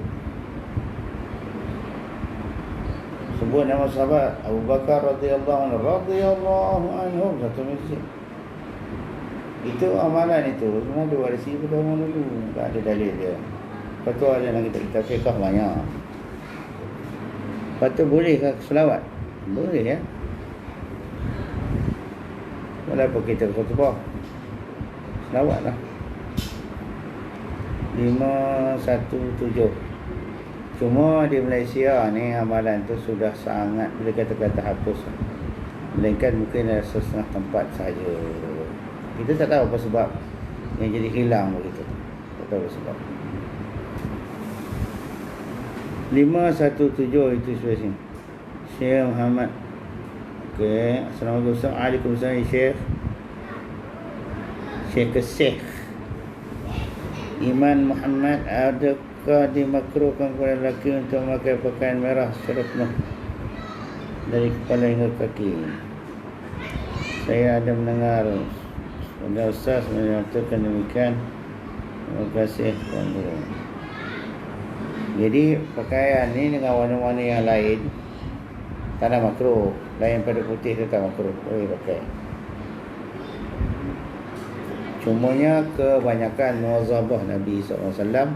sebut nama sahabat Abu Bakar radhiyallahu anhu satu masjid. Itu amalan itu sebenarnya ada warisi pada orang dulu, tak ada dalil dia. Lepas tu ada dalam kitab fiqh banyak. Lepas tu bolehkah selawat? Boleh ya. Walaupun kita khutbah, selawatlah. 517. Cuma di Malaysia ni amalan tu sudah sangat, bila kata-kata hapus, melainkan mungkin ada setengah tempat saja. Kita tak tahu apa sebab yang jadi hilang begitu. Tak tahu apa sebab. 517 itu sudah sini. Syekh Muhammad. Okey, Assalamualaikum. Waalaikumsalam Syekh. Syekh Iman Muhammad, adakah dimakruhkan kepada lelaki untuk memakai pakaian merah secara penuh dari kepala hingga kaki? Saya ada mendengar Ustaz menyatakan demikian. Terima kasih Tuan Guru. Jadi pakaian ni dengan warna-warna yang lain tak ada makruh. Lain pada putih tu tak makruh, boleh pakai. Cumanya kebanyakan muazzabah Nabi SAW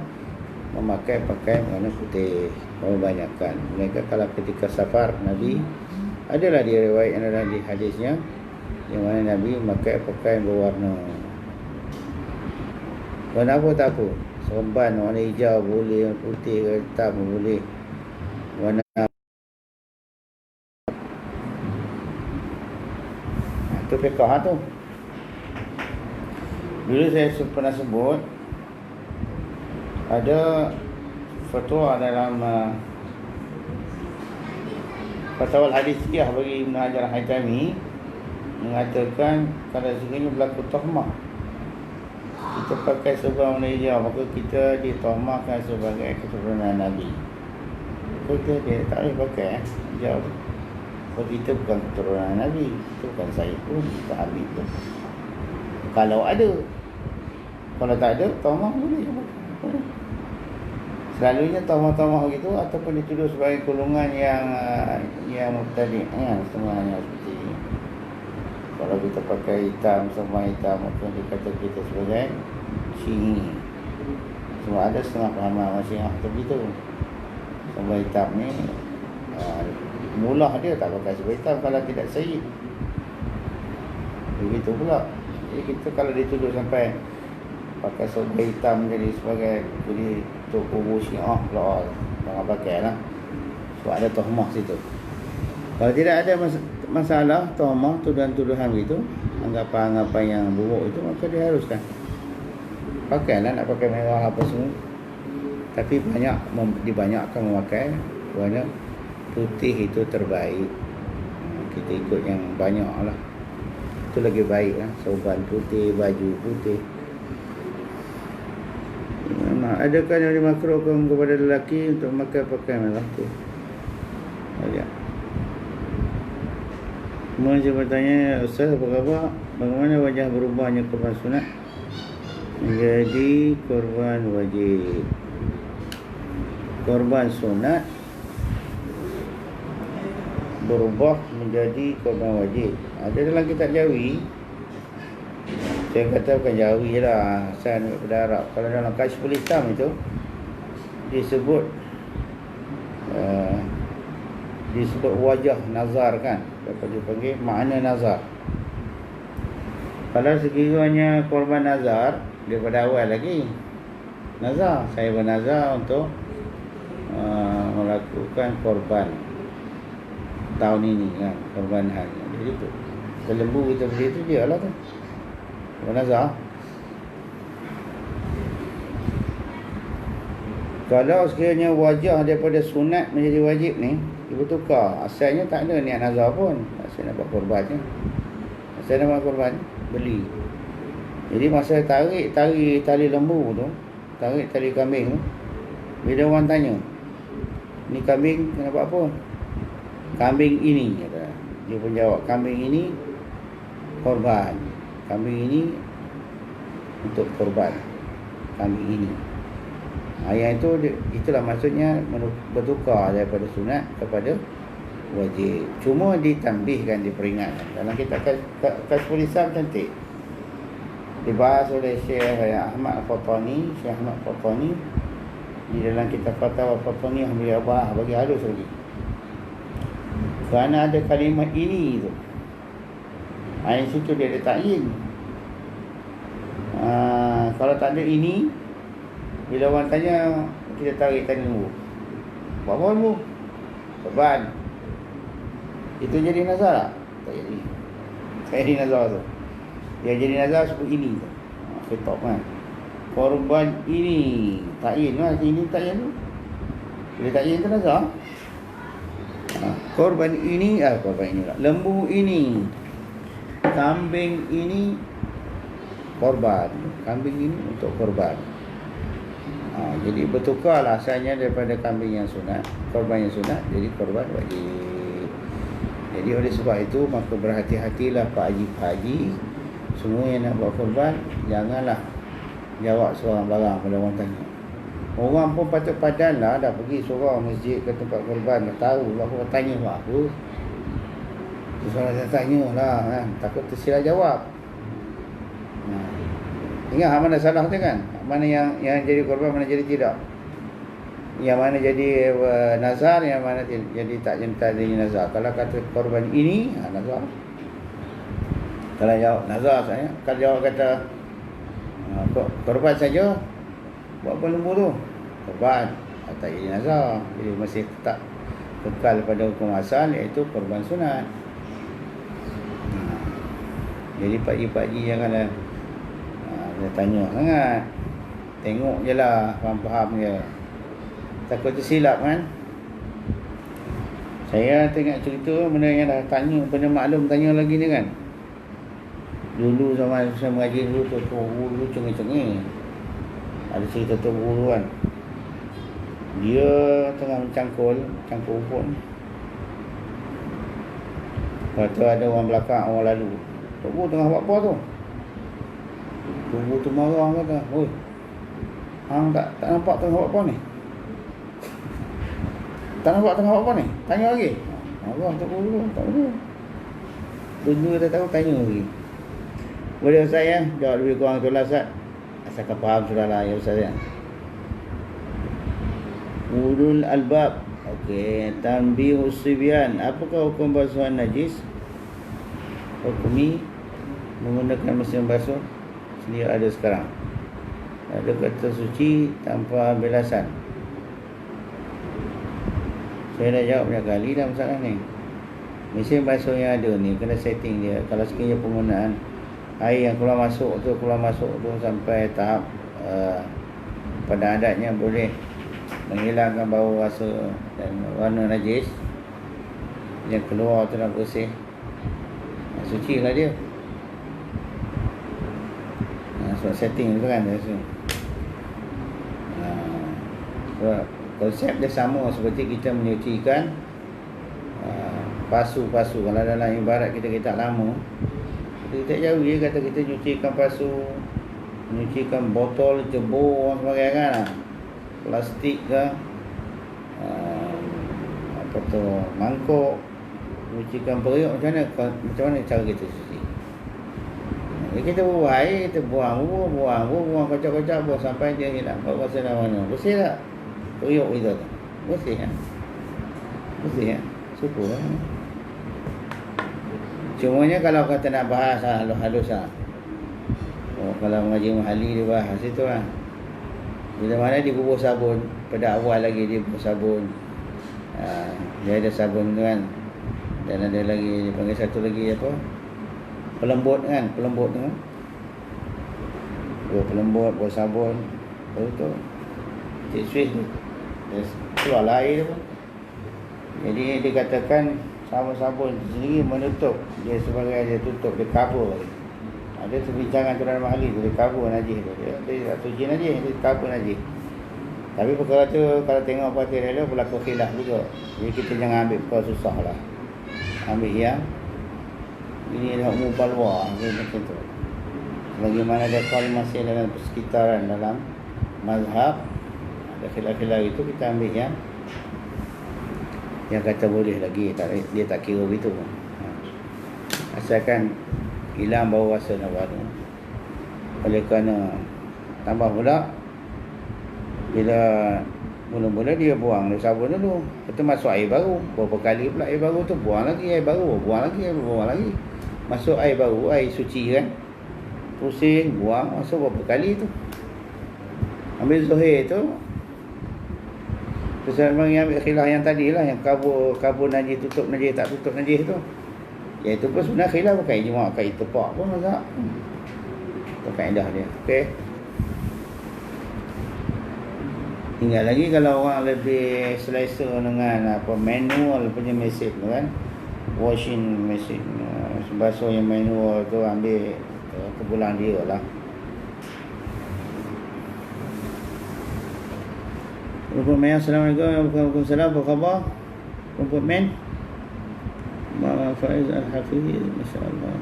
memakai pakaian warna putih. Kebanyakan. Mereka kalau ketika safar Nabi, adalah di riwayat yang ada di hadisnya yang mana Nabi memakai pakaian berwarna. Warna apa tak apa. Serban warna hijau boleh, warna putih ke hitam boleh. Warna itu fiqah tu. Dulu saya pernah sebut ada fatwa dalam Fatwa Al-Hadithiyah bagi Ibn Hajar Al-Haytami mengatakan kalau sekiranya berlaku tahmah, kita pakai serban warna hijau, maka kita ditahmahkan sebagai keturunan Nabi. Kita dia tak boleh pakai hijau tu. Kalau kita bukan keturunan Nabi, itu bukan saya pun, bukan Habib pun. Kalau ada. Kalau tak ada, tahmah boleh. Selalunya tahmah-tahmah begitu ataupun dituduh sebagai golongan yang mubtadi', semuanya seperti ini. Kalau kita pakai hitam, semua hitam, maka dikata kita sebagai Syi'i. Semua ada setengah pahaman Syiah begitu. Semua hitam ni mulah dia tak pakai sebab hitam kalau tidak Sayyid. Begitu pula. Jadi kita kalau dituduh sampai pakai serba hitam jadi sebagai kubu Syiah pula, jangan pakai lah. Sebab ada tahmah situ. Kalau tidak ada masalah tahmah, tuduhan-tuduhan begitu, anggapan-anggapan yang buruk itu, maka diharuskan pakailah, nak pakai merah apa semua. Tapi dibanyakkan memakai warna putih itu terbaik. Kita ikut yang banyak lah, itu lagi baik lah. Sorban putih, baju putih. Adakah yang dimakruhkan kepada lelaki untuk memakai pakaian lelaki? Ya. Kemudian saya bertanya, Ustaz, apa khabar? Bagaimana wajah berubahnya korban sunat menjadi korban wajib? Korban sunat berubah menjadi korban wajib. Ada dalam kitab Jawi. Saya kata bukan Jawi je lah, asal daripada Arab. Kalau dalam Kasyful Islam itu disebut wajah nazar kan. Dapat dipanggil makna nazar. Kalau sekiranya korban nazar, daripada awal lagi nazar, saya bernazar untuk melakukan korban tahun ini kan, korban hari. Jadi tu lembu kita beli tu dia lah tu bernazar. Kalau sekiranya wajah daripada sunat menjadi wajib ni, dia bertukar. Asalnya tak ada niat nazar pun, asalnya nak buat korban je. Asalnya nak buat korban, beli. Jadi masa tarik tali lembu tu, tarik tali kambing tu, bila orang tanya, ni kambing kena buat apa? Kambing ini, kata. Dia pun jawab, kambing ini korban. Kambing ini untuk korban. Kambing ini. Yang itu, itulah maksudnya bertukar daripada sunat kepada wajib. Cuma ditambihkan, diperingatkan. Dalam kitab Kasyful Islam cantik, dibahas oleh Syekh Ahmad Al-Fatani. Syekh Ahmad Al-Fatani di dalam kitab Fatwa Al-Fatani yang bagi halus lagi. Kerana ada kalimat ini tu, di situ dia ada ta'yin. Kalau tak ada ini, bila orang tanya, kita tarik tali lembu. Buat apa lembu? Korban. Itu jadi nazar tak? Tak jadi. Tak jadi nazar tu. Yang jadi nazar sebut ini tu. Khitab kan. Korban ini. Ta'yin lah. Ini ta'yin tu. Bila ta'yin tu nazar. Korban ini. Korban ini lah. Lembu ini. Kambing ini. Korban. Kambing ini untuk korban. Jadi bertukarlah asalnya daripada kambing yang sunat, korban yang sunat, jadi korban wajib. Jadi oleh sebab itu, maka berhati-hatilah Pak Haji semua yang nak buat korban, janganlah jawab seorang barang pada orang tanya. Orang pun patut padan lah, dah pergi seorang masjid ke tempat korban, dah tahu lah, orang tanya buat apa. Seorang tanya lah kan, takut tersilap jawab. Ingat mana salah tu kan? Mana yang jadi korban, mana jadi tidak. Yang mana jadi nazar, yang mana jadi tak jadi nazar. Kalau kata korban ini, nazar. Kalau jawab nazar saya, kalau jawab kata korban saja, buat apa lembu tu? Korban, tak jadi nazar. Jadi masih tak kekal pada hukum asal, iaitu korban sunat. Jadi pakcik-pakcik janganlah dia tanya sangat. Tengok je lah, faham-faham je. Takut tersilap kan. Saya tengok cerita benda yang dah tanya, benda maklum tanya lagi ni kan. Dulu zaman saya mengaji dulu tu, guru cengih-cengih. Ada cerita tu guru kan. Dia tengah cangkul rumput. Lepas tu ada orang belakang, orang lalu. Tok guru tengah buat apa tu? Guru tu marah kata, "Oi, hang tak nampak tengah buat apa ni? Tak nampak tengah buat apa ni? Tanya lagi." Allah tak guru, tak guru. Dulu tak tahu tanya lagi. Boleh Ustaz ya? Jawab lebih kurang itulah Ustaz. Asalkan faham sudah lah ya Ustaz ya. Ulul albab. Okey, tanbihus sibyan. Apakah hukum basuhan najis? Hukumi menggunakan mesin basuh sedia ada sekarang. Ada kata suci tanpa belasan. Saya dah jawab banyak kali dah masalah ni. Mesin basuh yang ada ni kena setting dia. Kalau sekiranya penggunaan air yang keluar masuk tu sampai tahap pada adatnya boleh menghilangkan bau rasa dan warna najis, Yang keluar tu nak bersih. Suci lah dia. Sebab setting tu kan rasa. Konsep dia sama seperti kita menyucikan pasu-pasu. Kalau dalam ibarat kita lama, kita tak jauh je kata kita nyucikan pasu, menyucikan botol, jebur sebagainya kan. Plastik ke, apa tu, mangkuk, menyucikan periuk, macam mana cara kita cuci. Kita buang air, kita buang kocak-kocak, buang sampai dia hilang. Kau rasa dah mana? Bersih tak? Periuk kita tu bersih kan? Bersih kan? Syukur kan? Cumanya kalau kata nak bahas halus-halus lah. Kalau mengaji mahali dia bahas itu lah. Bila mana dia bubur sabun, pada awal lagi dia bubur sabun. Dia ada sabun tu kan. Dan ada lagi, dia panggil satu lagi apa? Pelembut kan, pelembut tu kan. Pelembut, buat sabun. Lepas tu cik Swiss tu keluar air tu. Jadi dia katakan sabun sendiri menutup. Dia sebagai dia tutup, dia cover. Ada perbincangan tu dalam ahli tu, dia cover najis tu. Dia tak suci najis, dia cover najis. Tapi perkara tu kalau tengok parti dia berlaku khilaf juga. Jadi kita jangan ambil perkara susah lah. Ambil yang ini dah umum balwa macam tu. Bagaimana dia kalau masih dalam persekitaran dalam mazhab ada khilaf-khilaf itu, kita ambil yang kata boleh lagi, dia tak kira begitu. Asalkan hilang bau rasa nak baru. Oleh kerana tambah pula bila mula-mula dia buang dia sabun dulu, lepas tu masuk air baru. Berapa kali pula air baru tu, buang lagi air baru, buang lagi. Masuk air baru, air suci kan, pusing, buang, masuk berapa kali tu. Ambil Zuhair tu, terus memang yang ambil khilaf yang tadi lah, yang kabur najis, tutup najis, tak tutup najis tu. Iaitu pun sebenarnya khilaf bukan ijma', bukan ittifaq pun mazhab. Itu kaedah dia. Okey. Tinggal lagi kalau orang lebih selesa dengan manual punya mesin tu kan. Washing machine, basuh yang manual tu ambil kebulan dia lah. Rumput men, Assalamualaikum. Waalaikumsalam. Apa khabar? Rumput men. Faiz Al-Hafiz, masya-Allah.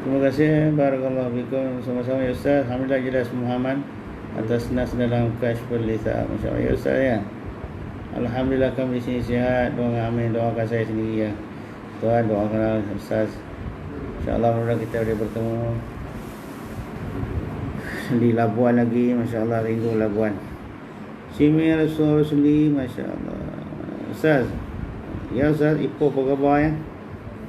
Terima kasih, barakallahu fikum. Sama-sama ya Ustaz. Alhamdulillah jelas pemahaman atas nas dalam Kashful Lisan. Masya-Allah ya Ustaz ya. Alhamdulillah kami di sini sihat. Amin. Doakan saya sendiri ya. Tuhan doakan Ustaz. InsyaAllah mudah kita boleh bertemu di Labuan lagi. Masya-Allah, rindu Labuan. Simi Rasulullah, masya-Allah. Ustaz. Ya Ustaz, Ipoh apa khabar ya?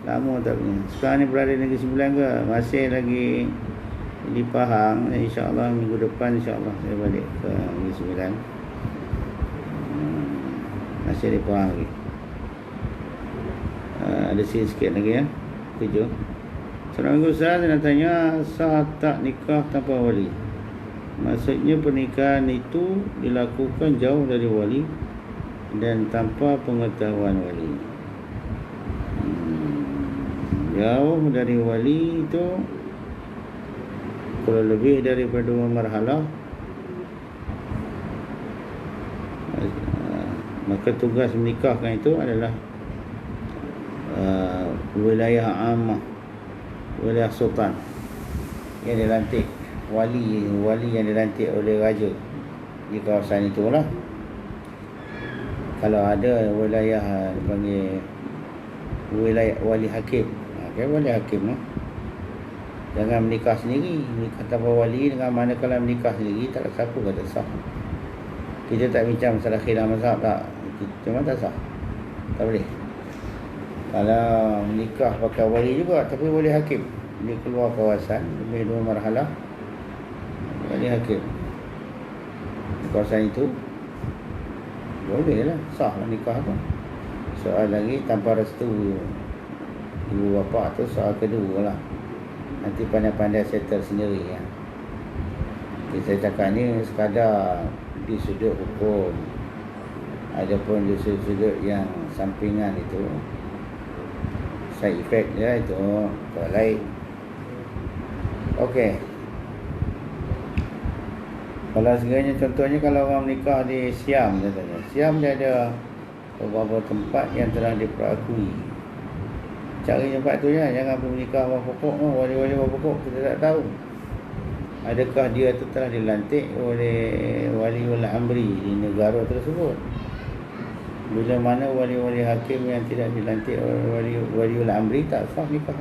Lama tak punya. Sekarang ni berada di Negeri Sembilan ke? Masih lagi di Pahang. InsyaAllah minggu depan insyaAllah saya balik ke Negeri Sembilan. Masih di Pahang lagi. Ada sikit lagi ya. 7. Assalamualaikum Ustaz, saya nak tanya, sah tak nikah tanpa wali? Maksudnya pernikahan itu dilakukan jauh dari wali dan tanpa pengetahuan wali. Jauh dari wali itu kalau lebih daripada 2 marhalah, maka tugas menikahkan itu adalah wilayah ammah, wilayah sultan yang dilantik, wali yang dilantik oleh raja di kawasan itulah. Kalau ada wilayah dipanggil wilayah wali hakim, wali hakim lah. Jangan menikah sendiri, menikah tanpa wali dengan manakala menikah sendiri tak ada siapa kata sah. Kita tak bincang masalah khilaf mazhab tak, cuma tak sah, tak boleh. Kalau menikah pakai wali juga, tapi wali hakim, dia keluar kawasan lebih 2 marhalah, wali hakim di kawasan itu boleh lah, sah lah nikah tu. Soal lagi tanpa restu ibu bapa tu soal kedua lah. Nanti pandai-pandai settle sendiri ya. Saya cakap ni sekadar di sudut hukum. Adapun di sudut yang sampingan itu side effect dia itu lain. Okey. Kalau sebenarnya contohnya kalau orang menikah di Siam contohnya. Siam dia ada beberapa tempat yang telah diperakui. Cara tempat tu ya, jangan menikah orang pokok, wali-wali orang pokok kita tak tahu. Adakah dia tu telah dilantik oleh waliul amri di negara tersebut? Bila mana wali-wali hakim yang tidak dilantik oleh waliul amri tak sah nikah.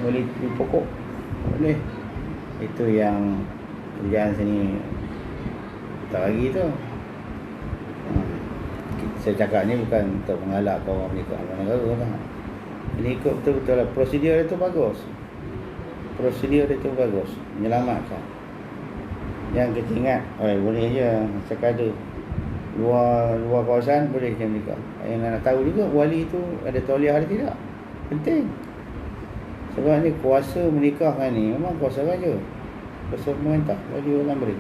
Wali pokok boleh. Itu yang kerjaan sini tak lagi tu. Saya cakap ni bukan untuk mengalahkan orang menikah orang negara lah. Ini ikut betul-betul lah. Prosedur itu bagus. Prosedur itu bagus, menyelamatkan. Yang kita ingat, boleh je sekadar luar kawasan boleh je menikah. Yang nak tahu juga wali itu ada tauliah atau tidak. Penting. Sebab ni kuasa menikahkan ni memang kuasa raja, kuasa pemerintah, wali ulam beri.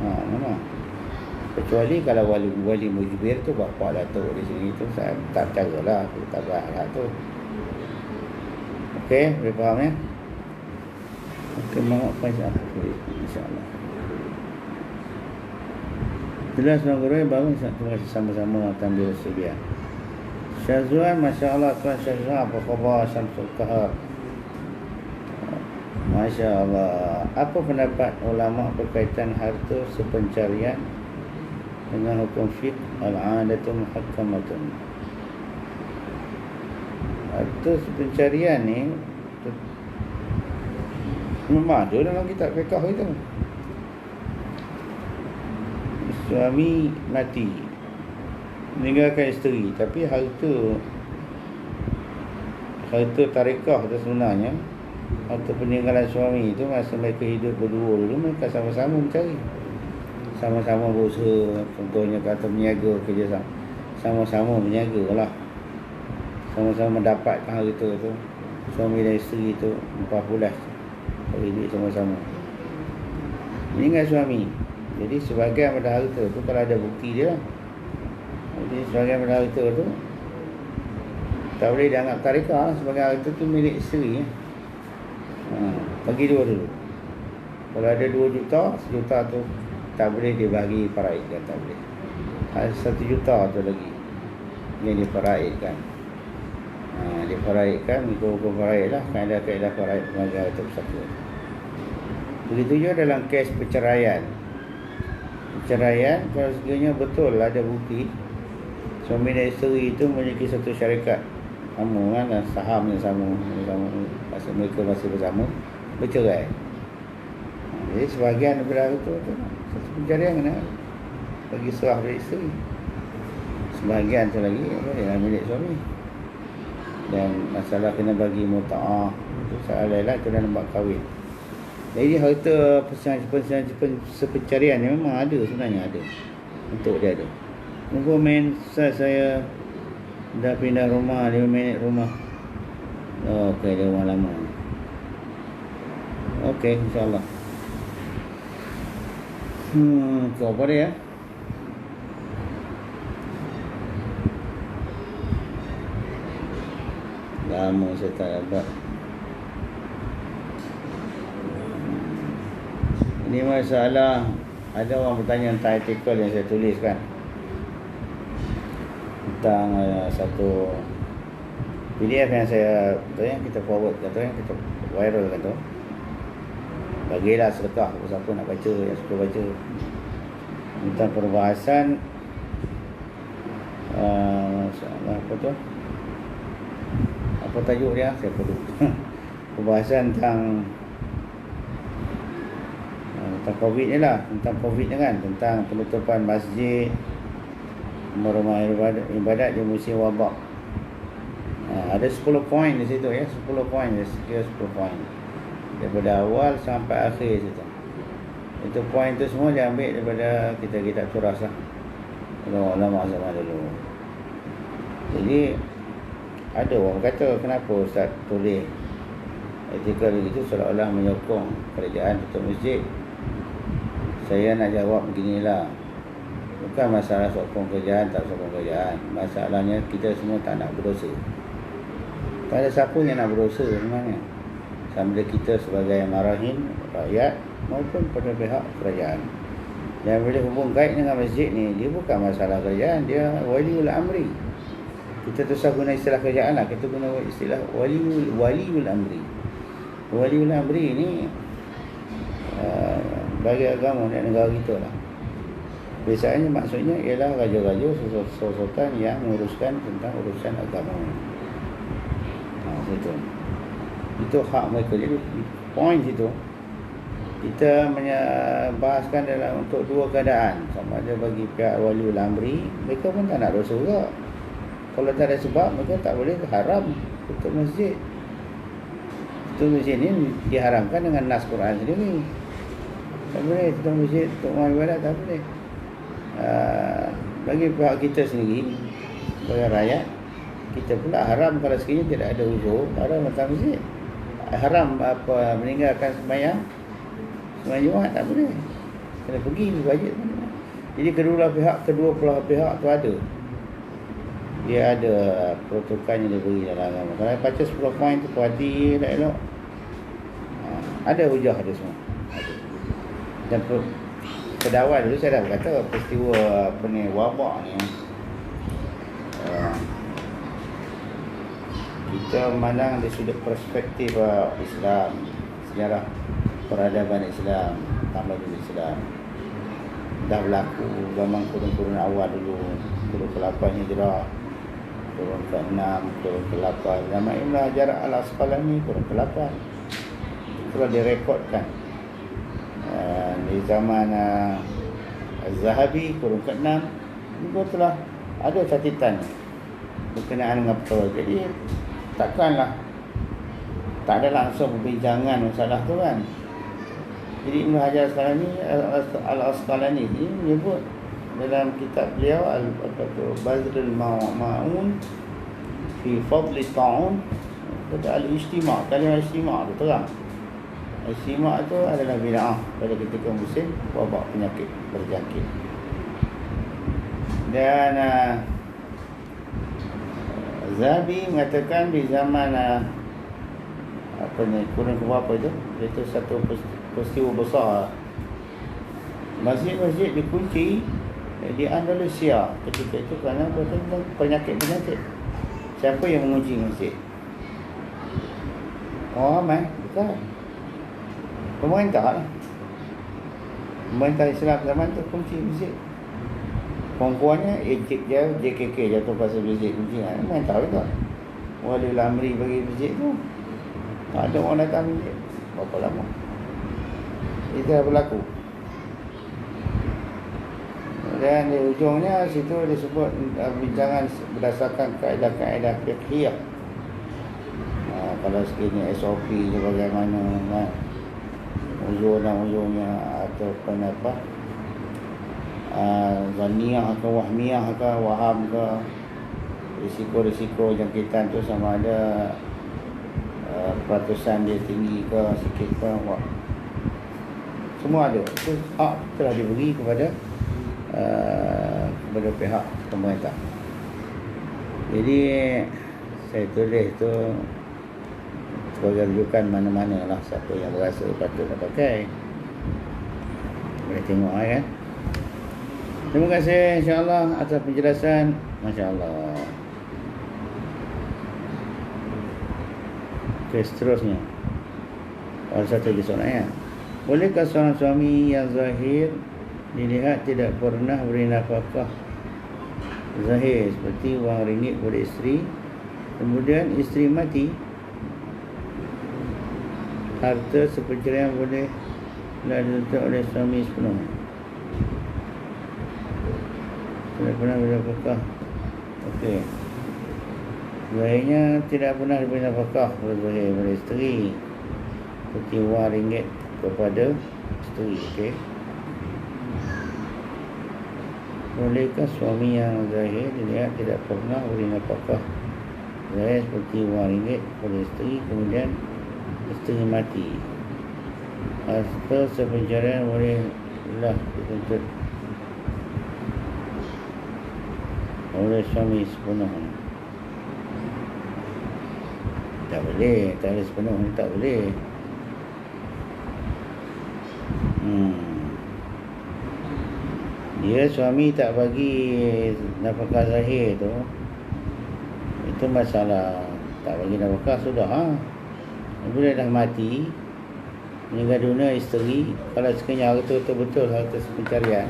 Memang. Kecuali kalau wali mujbir tu bapa datuk di sini tu saya tak caralah, aku tak bahas tu. Okey, boleh faham ya? Okey, maaf insya-Allah. Jelas tuan guru baru terima kasih sama-sama tampil sedia. Syazwan, masya-Allah tuan Syazwan, apa khabar Syamsul Kahar? Masya-Allah. Apa pendapat ulama berkaitan harta sepencarian dengan hukum fiqh al-'adatu muhakkamatun? Harta sepencarian ni memang ada dalam kitab fiqh itu. Suami mati meninggalkan isteri, tapi harta tarekah tu sebenarnya harta peninggalan suami itu masa mereka hidup berdua dulu, mereka sama-sama mencari, sama-sama berusaha. Contohnya kata berniaga, kerja sama-sama berniaga lah, sama-sama mendapatkan harta tu. Suami dan isteri tu 40 hidup sama-sama meninggal suami. Jadi sebahagian pada harta tu kalau ada bukti dia, jadi sebahagian pada harta tu tak boleh dianggap tarekah. Sebagai harta tu milik isteri. Bagi dua dulu. Kalau ada 2 juta, 1 juta tu tak boleh dibagi faraid, tak boleh. Ada 1 juta tu lagi yang difaraidkan. Difaraidkan, hukum faraid lah, kaedah-kaedah faraid bagi harta pusaka. Begitu juga dalam kes perceraian. Perceraian kalau sekiranya betul ada bukti suami dan isteri itu memiliki satu syarikat sama kan, dan saham yang sama, masa mereka masih bersama, bercerai. Jadi sebahagian daripada itu satu pencarian kena bagi serah dari isteri, sebahagian tu lagi yang milik suami. Dan masalah kena bagi muta'ah itu soal lain, itu dah nampak kahwin. Jadi harta sepencarian ni memang ada, sebenarnya ada. Untuk dia ada. Muka main saya dah pindah rumah, 5 minit rumah. Okey, dia rumah lama. Okey, insyaAllah. Kau apa dia? Lama saya tak dapat. Ini masalah, ada orang bertanya tentang artikel yang saya tulis kan, tentang satu PDF yang saya yang kita forward kan, yang kita viral kan tu. Bagilah sedekah siapa nak baca, yang suka baca, tentang perbahasan apa tu, apa tajuk dia, saya perlu perbahasan tentang COVID ni lah, tentang COVID ni kan, tentang penutupan masjid, rumah ibadat di musim wabak. Ada 10 poin di situ ya, 10 poin, sekian 10 poin daripada awal sampai akhir situ. Itu poin tu semua diambil daripada kitab turas lah, ulama zaman dulu. Jadi ada orang kata, kenapa Ustaz tulis artikel itu seolah-olah menyokong kerajaan tutup masjid. Saya nak jawab beginilah. Bukan masalah sokong kerjaan tak sokong kerjaan. Masalahnya kita semua tak nak berdosa. Tak ada siapa yang nak berdosa sebenarnya. Sama ada kita sebagai marahin rakyat maupun pada pihak kerajaan. Dan bila hubung kait dengan masjid ni, dia bukan masalah kerajaan, dia waliul amri. Kita tak usah guna istilah kerajaan lah, kita guna istilah waliul amri. Waliul amri ni bagi agama dan negara kita lah. Biasanya maksudnya ialah raja-raja, sultan yang menguruskan tentang urusan agama. Itu hak mereka. Jadi poin itu kita bahaskan dalam untuk dua keadaan. Sama ada bagi pihak waliul amri, mereka pun tak nak dosa juga. Kalau tak ada sebab, mereka tak boleh haram tutup masjid. Tutup masjid ni diharamkan dengan nas Quran sendiri. Tak boleh tutup masjid untuk rumah ibadat, tak boleh. Bagi pihak kita sendiri, sebagai rakyat, kita pula haram kalau sekiranya tidak ada uzur, haram datang masjid. Haram meninggalkan sembahyang Jumaat, tak boleh. Kena pergi wajib. Jadi kedua belah pihak tu ada. Dia ada protokolnya dia beri dalam agama. Kalau baca 10 poin tu puati tak elok. Ada hujah dia semua. Ada. Dan pada awal dulu saya dah berkata peristiwa wabak ni, kita memandang dari sudut perspektif Islam, sejarah peradaban Islam, tamadun Islam dah berlaku zaman kurun-kurun awal dulu, kurun ke-8 Hijrah, kurun ke-6, kurun ke-8 zaman Ibn Hajar Al-Asqalani, kurun ke-8 telah direkodkan. Di zaman Az-Zahabi, kurun ke-6 juga telah ada catatan berkenaan dengan perkara. Jadi takkanlah tak ada langsung perbincangan masalah tu kan. Jadi Ibn Hajar Al-Asqalani ini menyebut dalam kitab beliau Badrul Ma'un fi Fadli Ta'un, kata al-ijtima', kalimah ijtima' tu terang. Ijtima' tu adalah bid'ah pada ketika musim wabak penyakit berjangkit. Dan Zahabi mengatakan di zaman kurun ke-berapa itu satu peristiwa besar, masjid-masjid dikunci di Andalusia ketika itu kerana penyakit-penyakit. Siapa yang mengunci masjid? Orang ramai, bukan pemerintah lah. Pemerintah Islam zaman tu kunci masjid. Perempuannya JKK, jatuh pasal masjid kunci. Memang tahu tak waliul amri bagi masjid tu, tak ada orang datang masjid berapa lama. Itu dah berlaku. Dan di ujungnya situ disebut bincangan berdasarkan kaedah-kaedah fiqhiyah. Kalau sekiranya SOP je bagaimana kan, uzur dan uzurnya atau apa, zaniyah ke wahmiyah ke waham ke, risiko-risiko jangkitan tu sama ada peratusan dia tinggi ke sikit ke, semua ada. Itu hak telah diberi kepada pihak pemerintah. Jadi saya tulis tu sebagai rujukan mana-mana lah, siapa yang berasa patut nak pakai boleh tengok kan. Terima kasih insya-Allah atas penjelasan. Masya-Allah. Okay, seterusnya satu lagi soalan ya. Bolehkah seorang suami yang zahir dilihat tidak pernah beri nafkah zahir seperti wang ringgit kepada isteri, kemudian isteri mati, harta seperceraian boleh dituntut oleh suami sepenuhnya? Tidak pernah beri nafkah. Okey. Zahirnya tidak pernah beri nafkah kepada isteri, seperti wang ringgit kepada isteri. Okey. Bolehkah suami yang zahir dilihat tidak pernah beri nafkah zahir seperti wang ringgit kepada isteri, kemudian isteri mati, harta seperceraian bolehlah dituntut oleh suami sepenuhnya. Tak boleh, tak boleh sepenuhnya, tak boleh. Dia suami tak bagi nafkah zahir tu, itu masalah. Tak bagi nafkah sudah, bila dah mati, meninggal dunia isteri, kalau sekiranya harta betul-betul harta pencarian,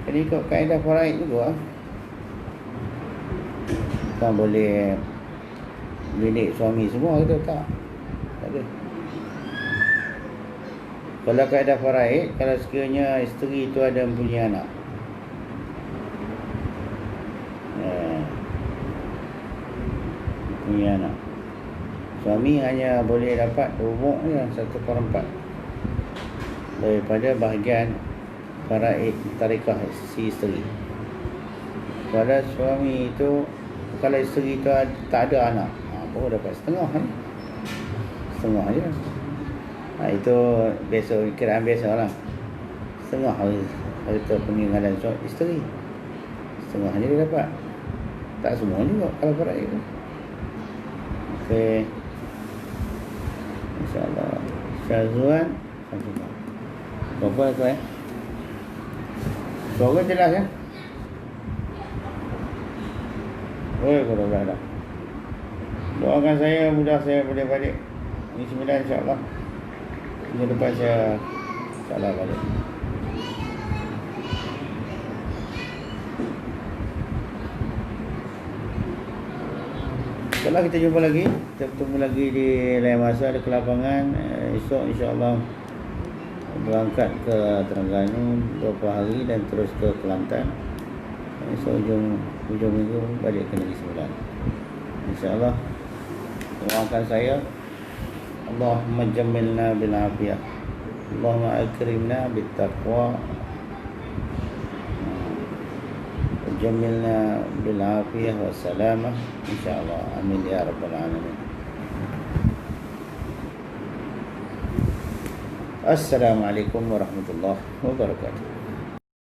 kena ikut kaedah faraid juga. Bukan boleh milik suami semua, kata tak ada. Kalau kaedah faraid, kalau sekiranya isteri itu ada mempunyai anak, punya anak, suami hanya boleh dapat rubuk je, 1/4 daripada bahagian faraid tarikah si isteri. Kalau suami itu, kalau isteri itu tak ada anak, baru dapat setengah ni. Setengah je. Itu biasa, kiraan biasa lah. Setengah harta peninggalan isteri, setengah je dia dapat. Tak semua juga kalau faraid tu. Okey, InsyaAllah. Syazwan berapa tu suara jelas kan? Kalau dah. Doakan saya, mudah saya boleh balik. Ini 9 insyaAllah. Minggu depan saya insyaAllah balik. InsyaAllah kita jumpa lagi. Kita bertemu lagi di lain masa, di kelapangan. Esok insyaAllah berangkat ke Terengganu beberapa hari dan terus ke Kelantan. Esok hujung minggu balik ke Negeri Sembilan. InsyaAllah. Doakan saya, Allahumma jammilna bil afiyah, Allahumma akrimna bit taqwa, jammilna bil afiyah wassalamah, insyaallah. Amin ya rabbal alamin. Assalamualaikum warahmatullahi wabarakatuh.